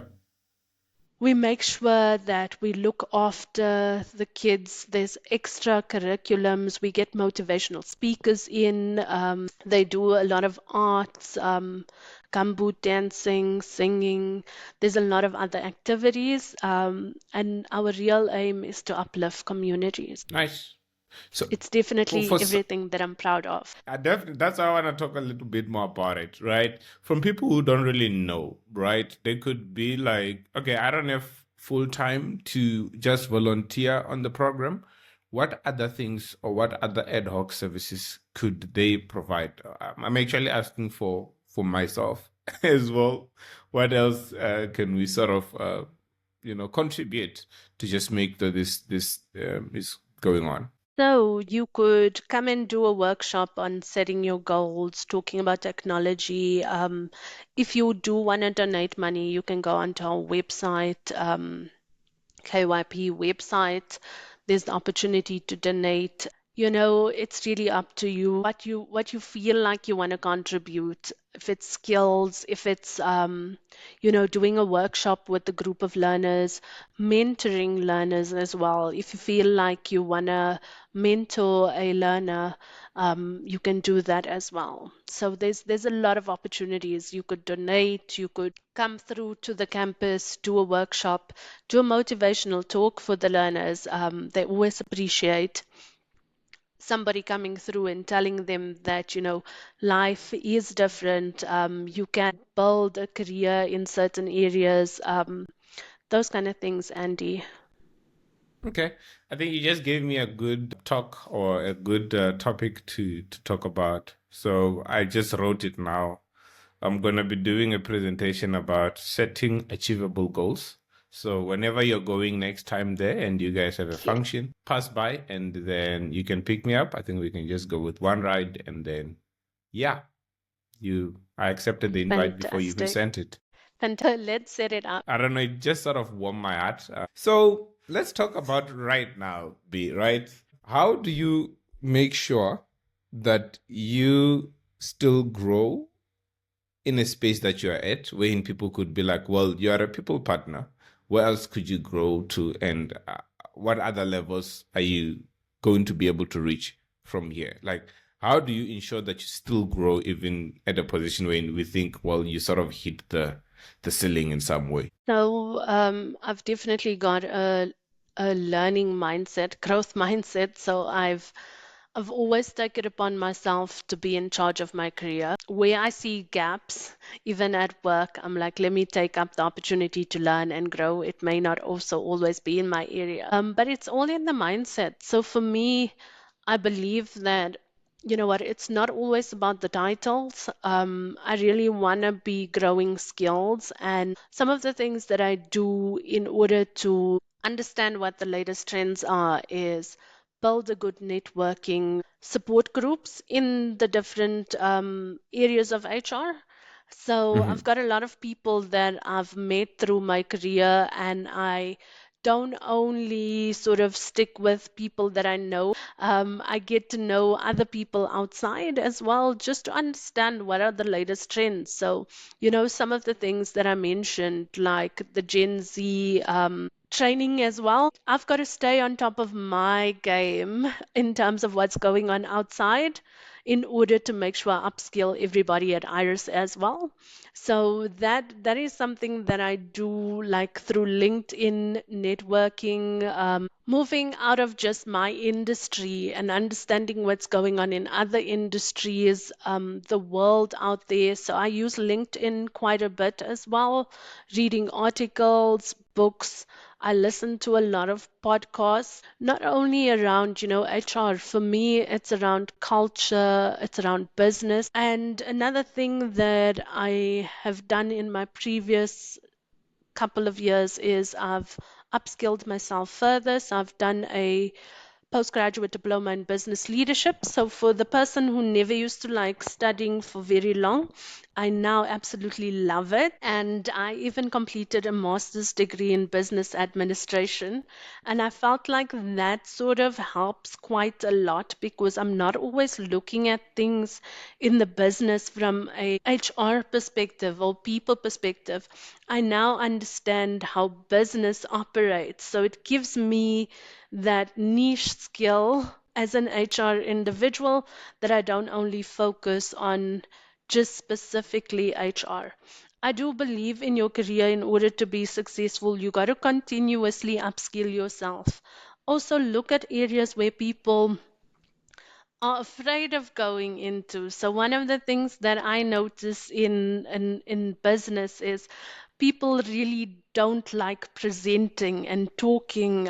we make sure that we look after the kids. There's extra curriculums. We get motivational speakers in. They do a lot of arts, gumboot dancing, singing. There's a lot of other activities. And our real aim is to uplift communities. Nice. So It's for definitely for s- everything that I'm proud of. I definitely that's why I want to talk a little bit more about it, right? From people who don't really know, right? They could be like, okay, I don't have full time to just volunteer on the program. What other things or what other ad hoc services could they provide? I'm actually asking for myself as well. What else can we sort of contribute to just make this is going on? So you could come and do a workshop on setting your goals, talking about technology. If you do want to donate money, you can go onto our website, KYP website. There's the opportunity to donate. It's really up to you what you feel like you want to contribute. If it's skills, if it's doing a workshop with a group of learners, mentoring learners as well. If you feel like you want to mentor a learner, you can do that as well. So there's a lot of opportunities. You could donate, you could come through to the campus, do a workshop, do a motivational talk for the learners. They always appreciate somebody coming through and telling them that, life is different. You can build a career in certain areas, those kind of things, Andy. Okay. I think you just gave me a good talk or a good topic to talk about. So I just wrote it now. I'm going to be doing a presentation about setting achievable goals. So whenever you're going next time there and you guys have a Yeah, function, pass by and then you can pick me up. I think we can just go with one ride and then, yeah, I accepted the invite before you even fantastic. sent it. Let's set it up. I don't know, it just sort of warmed my heart. So let's talk about right now, B, right? How do you make sure that you still grow in a space that you're at, wherein people could be like, well, you're a people partner. Where else could you grow to? And what other levels are you going to be able to reach from here? Like, how do you ensure that you still grow even at a position where we think, well, you sort of hit the ceiling in some way? So I've definitely got a learning mindset, growth mindset. So I've always taken it upon myself to be in charge of my career. Where I see gaps, even at work, I'm like, let me take up the opportunity to learn and grow. It may not also always be in my area, but it's all in the mindset. So for me, I believe that, you know what, it's not always about the titles. I really want to be growing skills, and some of the things that I do in order to understand what the latest trends are is build a good networking support groups in the different areas of HR. So I've Mm-hmm. got a lot of people that I've met through my career, and I don't only sort of stick with people that I know. I get to know other people outside as well, just to understand what are the latest trends. So, you know, some of the things that I mentioned, like the Gen Z training as well. I've got to stay on top of my game in terms of what's going on outside in order to make sure I upskill everybody at Iris as well. So that is something that I do like through LinkedIn networking, moving out of just my industry and understanding what's going on in other industries, the world out there. So I use LinkedIn quite a bit as well, reading articles, books. I listen to a lot of podcasts, not only around, you know, HR. For me, it's around culture, it's around business. And another thing that I have done in my previous couple of years is I've upskilled myself further. So I've done a postgraduate diploma in business leadership. So for the person who never used to like studying for very long, I now absolutely love it. And I even completed a master's degree in business administration. And I felt like that sort of helps quite a lot because I'm not always looking at things in the business from a HR perspective or people perspective. I now understand how business operates. So it gives me that niche skill as an HR individual that I don't only focus on just specifically HR. I do believe in your career, in order to be successful, you got to continuously upskill yourself. Also, look at areas where people are afraid of going into. So one of the things that I notice in business is people really don't like presenting and talking,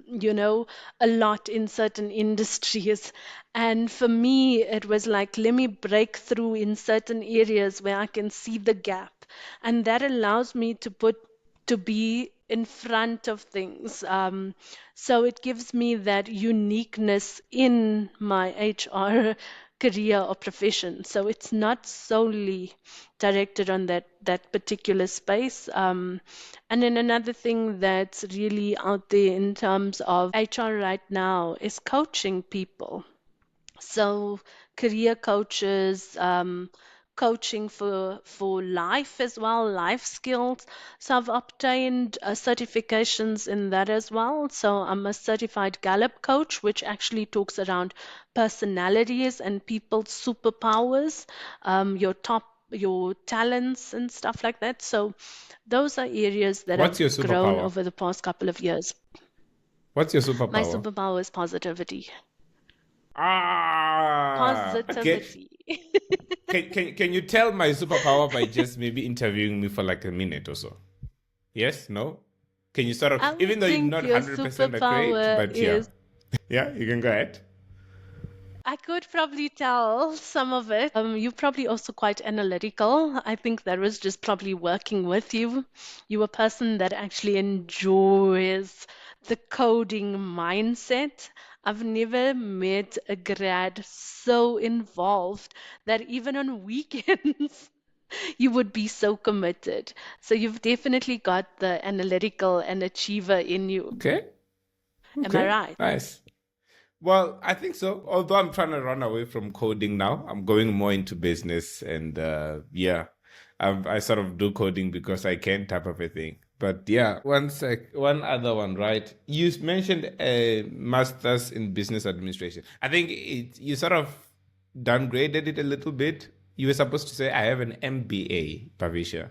you know, a lot in certain industries. And for me, it was like, let me break through in certain areas where I can see the gap. And that allows me to be in front of things. So it gives me that uniqueness in my HR career or profession. So it's not solely directed on that particular space. And then another thing that's really out there in terms of HR right now is coaching people. So career coaches, coaching for life as well, life skills. So I've obtained certifications in that as well. So I'm a certified Gallup coach, which actually talks around personalities and people's superpowers, your talents and stuff like that. So those are areas that What's have your grown superpower? over the past couple of years. What's your My superpower? superpower is positivity. Okay. Positivity. Can you tell my superpower by just maybe interviewing me for like a minute or so? Yes? No? Can you sort of, I even would though you're think not your 100% accurate, superpower but yeah. is Yeah, you can go ahead. I could probably tell some of it. You're probably also quite analytical. I think that was just probably working with you. You're a person that actually enjoys the coding mindset. I've never met a grad so involved that even on weekends you would be so committed. So you've definitely got the analytical and achiever in you. Okay. Am I Okay. right? Nice. Well, I think so. Although I'm trying to run away from coding now, I'm going more into business, and yeah, I sort of do coding because I can, type of a thing. But yeah, one other one, right? You mentioned a master's in business administration. I think you sort of downgraded it a little bit. You were supposed to say I have an MBA, Bhavisha.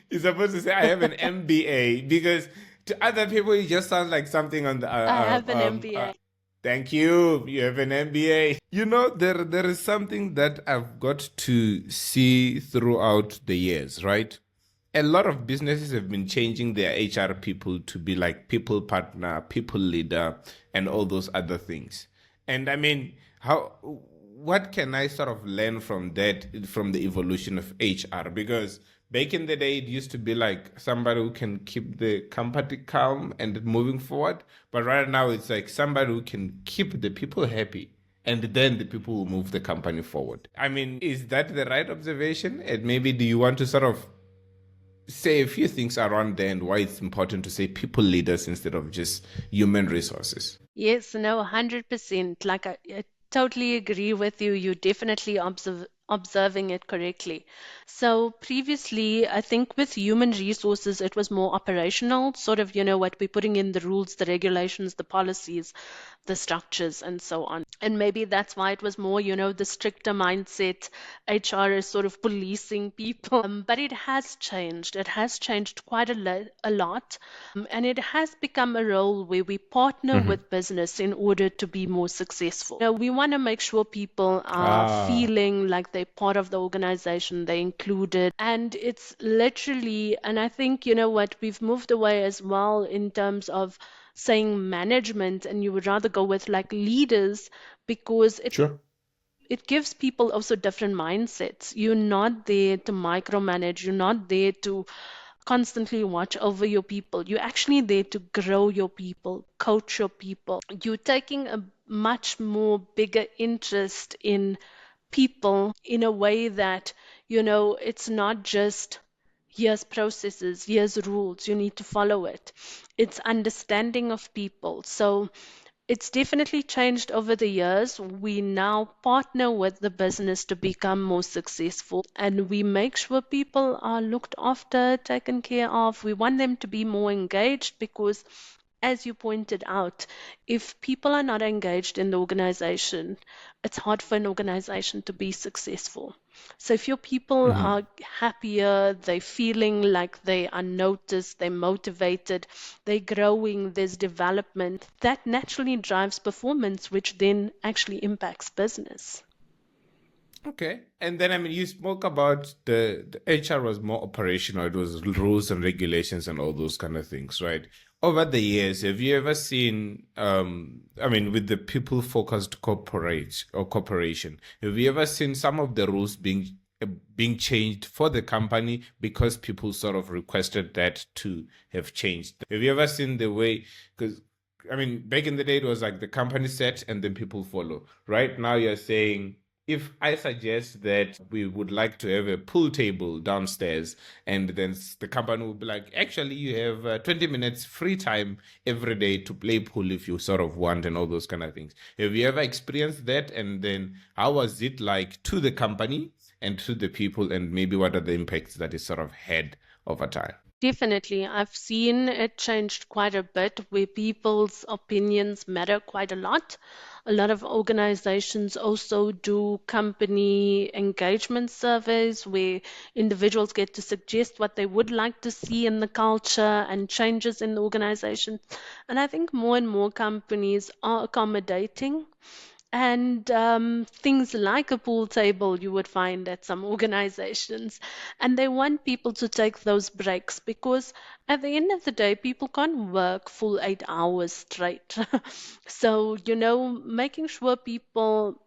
You're supposed to say I have an MBA because to other people it just sounds like something on the I have an MBA. thank you. You have an MBA. You know, there is something that I've got to see throughout the years, right? A lot of businesses have been changing their HR people to be like people partner, people leader, and all those other things. And I mean, what can I sort of learn from that, from the evolution of HR? Because back in the day, it used to be like somebody who can keep the company calm and moving forward. But right now, it's like somebody who can keep the people happy. And then the people will move the company forward. I mean, is that the right observation? And maybe do you want to sort of say a few things around there and why it's important to say people leaders instead of just human resources? Yes, no, 100%. Like I totally agree with you. You're definitely observing it correctly. So previously, I think with human resources, it was more operational, sort of, what we're putting in the rules, the regulations, the policies, the structures, and so on. And maybe that's why it was more, the stricter mindset. HR is sort of policing people. But it has changed. It has changed quite a lot. And it has become a role where we partner Mhm. with business in order to be more successful. We want to make sure people are Ah, feeling like they're part of the organization, they're included. And it's literally, and I think, what, we've moved away as well in terms of saying management, and you would rather go with like leaders because sure. it gives people also different mindsets. You're not there to micromanage, you're not there to constantly watch over your people. You're actually there to grow your people, coach your people. You're taking a much more bigger interest in people in a way that, it's not just here's processes, here's rules, you need to follow it. It's understanding of people. So it's definitely changed over the years. We now partner with the business to become more successful, and we make sure people are looked after, taken care of. We want them to be more engaged because, as you pointed out, if people are not engaged in the organization, it's hard for an organization to be successful. So if your people Mhm. are happier, they're feeling like they are noticed, they're motivated, they're growing, there's development, that naturally drives performance, which then actually impacts business. Okay. And then, I mean, you spoke about the HR was more operational. It was rules and regulations and all those kind of things, right? Over the years, have you ever seen, I mean, with the people focused corporate or corporation, have you ever seen some of the rules being changed for the company because people sort of requested that to have changed? Have you ever seen the way, because I mean, back in the day, it was like the company set and then people follow. Right now, you're saying, if I suggest that we would like to have a pool table downstairs, and then the company will be like, actually, you have 20 minutes free time every day to play pool if you sort of want, and all those kind of things. Have you ever experienced that? And then how was it like to the company and to the people, and maybe what are the impacts that it sort of had over time? Definitely. I've seen it changed quite a bit where people's opinions matter quite a lot. A lot of organizations also do company engagement surveys where individuals get to suggest what they would like to see in the culture and changes in the organization. And I think more and more companies are accommodating. and things like a pool table you would find at some organizations. And they want people to take those breaks because at the end of the day, people can't work full 8 hours straight. So, making sure people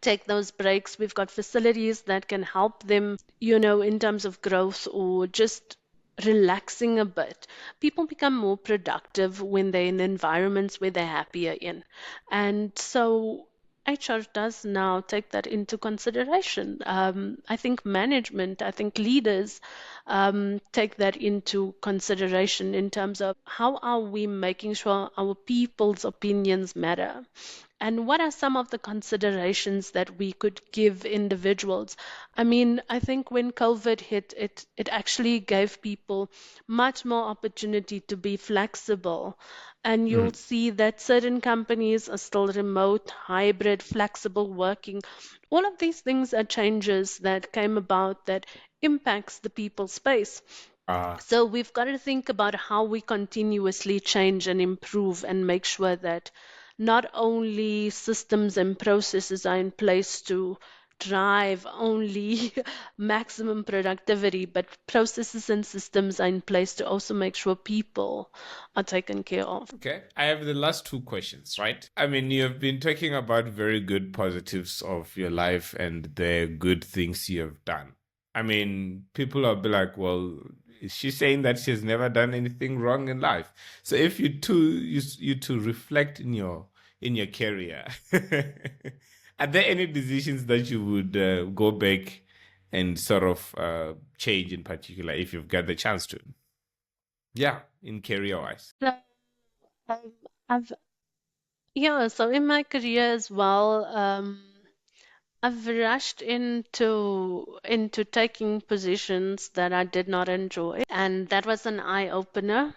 take those breaks. We've got facilities that can help them, in terms of growth or just relaxing a bit. People become more productive when they're in environments where they're happier in. And so HR does now take that into consideration. I think management, I think leaders take that into consideration in terms of how are we making sure our people's opinions matter. And what are some of the considerations that we could give individuals? I mean, I think when COVID hit, it actually gave people much more opportunity to be flexible. And you'll Mhm. see that certain companies are still remote, hybrid, flexible working. All of these things are changes that came about that impacts the people space. Ah, So we've got to think about how we continuously change and improve and make sure that not only systems and processes are in place to drive only maximum productivity, but processes and systems are in place to also make sure people are taken care of. okay. I have the last two questions, right? I mean, you have been talking about very good positives of your life and the good things you have done. I mean, people will be like, well, is she saying that she's never done anything wrong in life? So if you two reflect in your career, are there any decisions that you would go back and sort of change in particular if you've got the chance to? Yeah, in career wise. So, um, I've yeah, so in my career as well, I've rushed into taking positions that I did not enjoy, and that was an eye opener.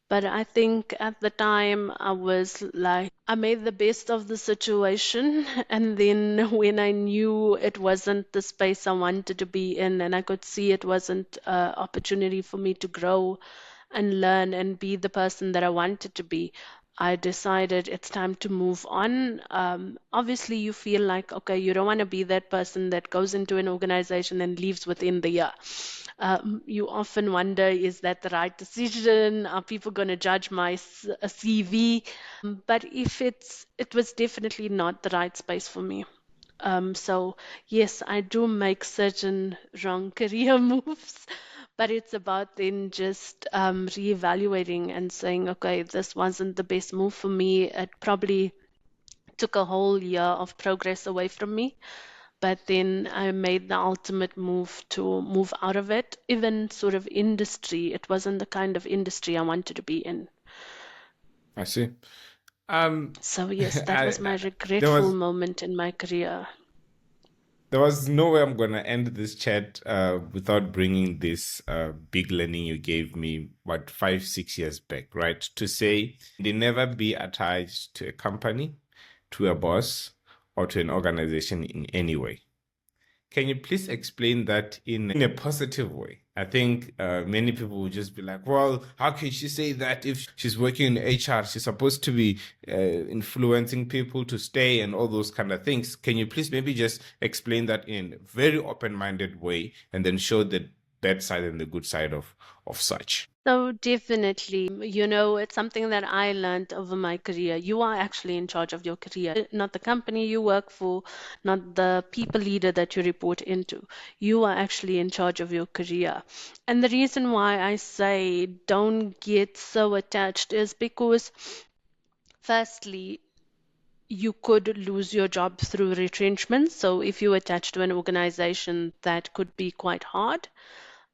But I think at the time I was like, I made the best of the situation. And then when I knew it wasn't the space I wanted to be in, and I could see it wasn't an opportunity for me to grow and learn and be the person that I wanted to be, I decided it's time to move on. Obviously, you feel like, okay, you don't want to be that person that goes into an organization and leaves within the year. You often wonder, is that the right decision? Are people going to judge my CV? But if it was definitely not the right space for me. So yes, I do make certain wrong career moves, but it's about then just reevaluating and saying, okay, this wasn't the best move for me. It probably took a whole year of progress away from me, but then I made the ultimate move to move out of it. Even sort of industry, it wasn't the kind of industry I wanted to be in. I see. Um, So yes, that was my I there regretful was moment in my career. there was no way I'm gonna end this chat without bringing this big learning you gave me, what, 5, 6 years back, right? To say they never be attached to a company, to a boss, or to an organization in any way. Can you please explain that in a positive way? I think many people will just be like, well, how can she say that if she's working in HR? She's supposed to be influencing people to stay and all those kind of things. Can you please maybe just explain that in a very open-minded way and then show the bad side and the good side of such? So definitely, it's something that I learned over my career. You are actually in charge of your career, not the company you work for, not the people leader that you report into. You are actually in charge of your career. And the reason why I say don't get so attached is because, firstly, you could lose your job through retrenchment. So if you attach to an organization, that could be quite hard.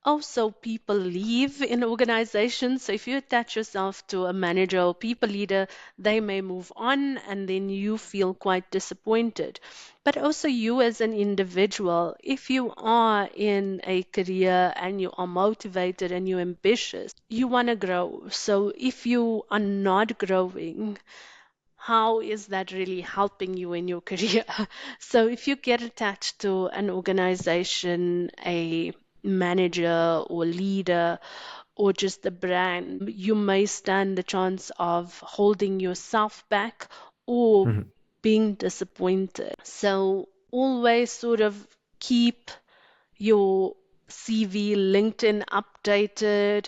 Also, people leave in organizations. So if you attach yourself to a manager or people leader, they may move on and then you feel quite disappointed. But also, you as an individual, if you are in a career and you are motivated and you're ambitious, you want to grow. So if you are not growing, how is that really helping you in your career? So if you get attached to an organization, a manager or leader, or just the brand, you may stand the chance of holding yourself back or Mhm. being disappointed. So always sort of keep your CV, LinkedIn updated.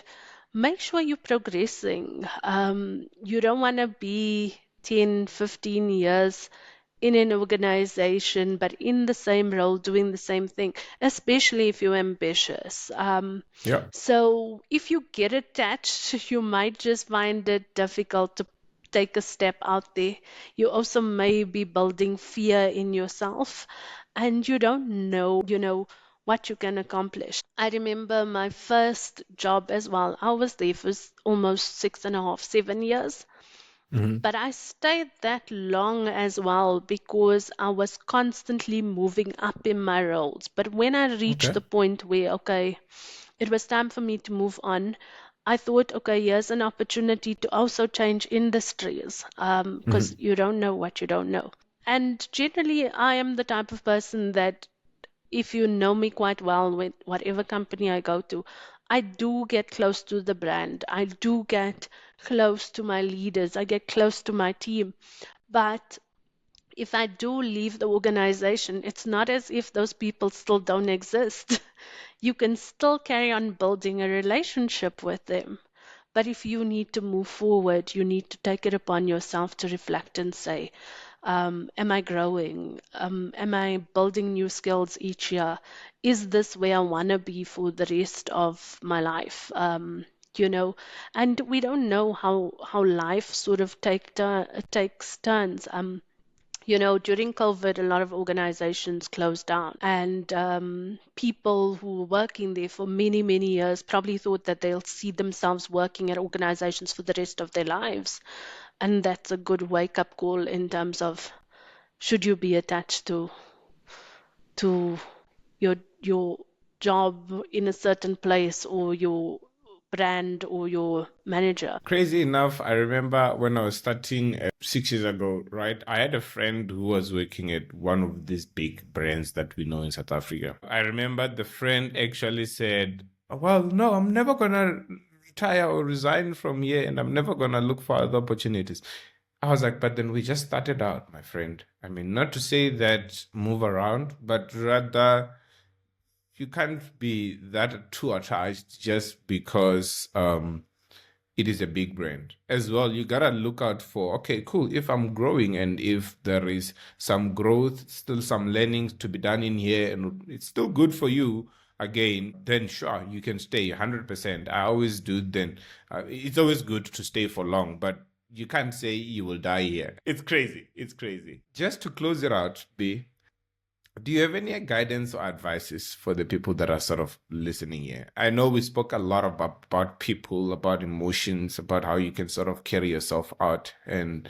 Make sure you're progressing. You don't want to be 10, 15 years in an organization, but in the same role, doing the same thing, especially if you're ambitious. Yeah. So if you get attached, you might just find it difficult to take a step out there. You also may be building fear in yourself, and you don't know, what you can accomplish. I remember my first job as well. I was there for almost 6.5, 7 years. Hmm. But I stayed that long as well because I was constantly moving up in my roles. But when I reached Okay. the point where, okay, it was time for me to move on, I thought, okay, here's an opportunity to also change industries, because Hmm. you don't know what you don't know. And generally, I am the type of person that if you know me quite well with whatever company I go to, I do get close to the brand. I do get close to my leaders. I get close to my team. But if I do leave the organization, it's not as if those people still don't exist. You can still carry on building a relationship with them. But if you need to move forward, you need to take it upon yourself to reflect and say, am I growing? Am I building new skills each year? Is this where I want to be for the rest of my life? You know, and we don't know how life sort of takes turns. During COVID, a lot of organizations closed down, and people who were working there for many, many years probably thought that they'll see themselves working at organizations for the rest of their lives. And that's a good wake-up call in terms of should you be attached to your job in a certain place or your brand or your manager. Crazy enough, I remember when I was starting 6 years ago, right? I had a friend who was working at one of these big brands that we know in South Africa. I remember the friend actually said, well, no, I'm never gonna retire or resign from here and I'm never gonna look for other opportunities. I was like, but then we just started out, my friend. I mean, not to say that move around, but rather you can't be that too attached just because it is a big brand as well. You gotta look out for, okay, cool, if I'm growing and if there is some growth, still some learning to be done in here and it's still good for you again, then sure, you can stay 100%. I always do. Then it's always good to stay for long, but you can't say you will die here. It's crazy. It's crazy. Just to close it out, B, do you have any guidance or advices for the people that are sort of listening here? I know we spoke a lot about people, about emotions, about how you can sort of carry yourself out and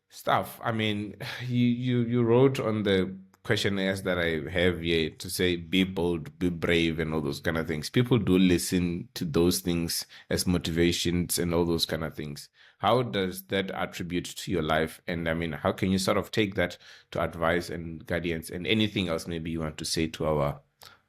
stuff. I mean, you wrote on the questionnaires that I have here to say be bold, be brave, and all those kind of things. People do listen to those things as motivations and all those kind of things. How does that attribute to your life? And I mean, how can you sort of take that to advice and guidance and anything else maybe you want to say to our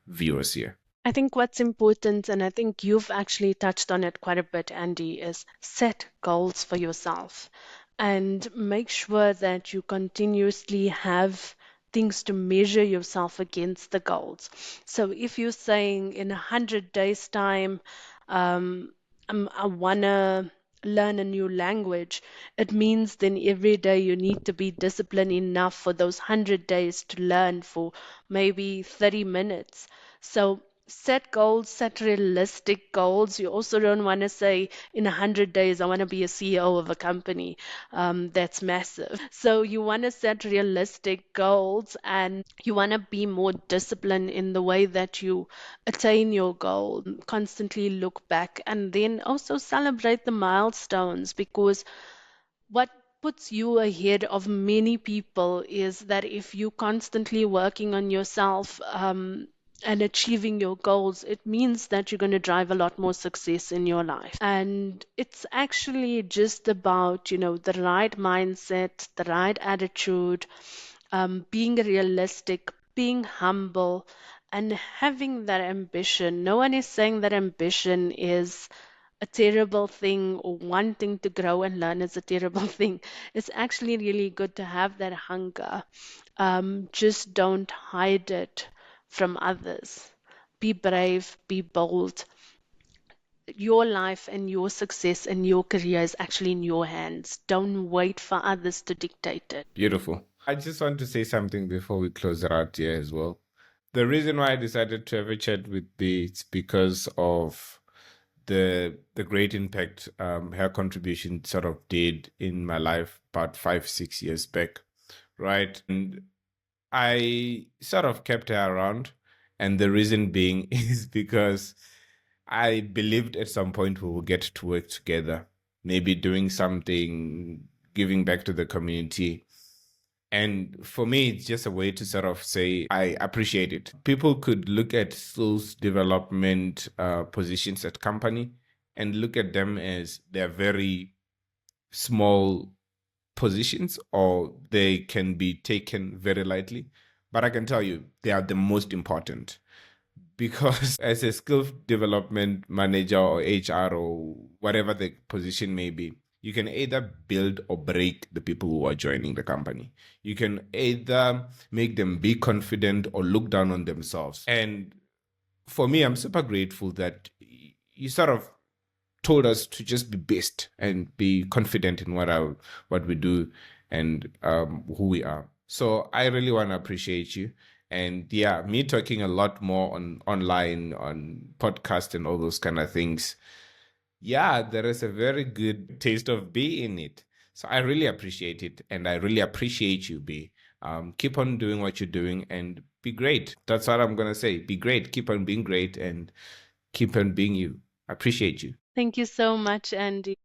viewers here? I think what's important, and I think you've actually touched on it quite a bit, Andy, is set goals for yourself and make sure that you continuously have things to measure yourself against the goals. So if you're saying in 100 days' time, um, I want to learn a new language, it means then every day you need to be disciplined enough for those 100 days to learn for maybe 30 minutes. So set goals, set realistic goals. You also don't want to say in 100 days, I want to be a CEO of a company. That's massive. So you want to set realistic goals and you want to be more disciplined in the way that you attain your goal. Constantly look back and then also celebrate the milestones because what puts you ahead of many people is that if you constantly working on yourself and achieving your goals, it means that you're going to drive a lot more success in your life. And it's actually just about, the right mindset, the right attitude, being realistic, being humble, and having that ambition. No one is saying that ambition is a terrible thing or wanting to grow and learn is a terrible thing. It's actually really good to have that hunger. Just don't hide it from others. Be brave, be bold. Your life and your success and your career is actually in your hands. Don't wait for others to dictate it. Beautiful. I just want to say something before we close it out here as well. The reason why I decided to have a chat with Bee is because of the great impact her contribution sort of did in my life about 5-6 years back, right? And I sort of kept her around, and the reason being is because I believed at some point we will get to work together, maybe doing something, giving back to the community. And for me, it's just a way to sort of say, I appreciate it. People could look at skills development positions at company and look at them as they're very small positions or they can be taken very lightly. But I can tell you, they are the most important because as a skill development manager or HR or whatever the position may be, you can either build or break the people who are joining the company. You can either make them be confident or look down on themselves. And for me, I'm super grateful that you sort of told us to just be best and be confident in what we do and who we are. So I really want to appreciate you. And yeah, me talking a lot more on online, on podcast and all those kind of things. Yeah, there is a very good taste of Bee in it. So I really appreciate it. And I really appreciate you, Bee. Keep on doing what you're doing and be great. That's what I'm going to say. Be great. Keep on being great and keep on being you. I appreciate you. Thank you so much, Andy.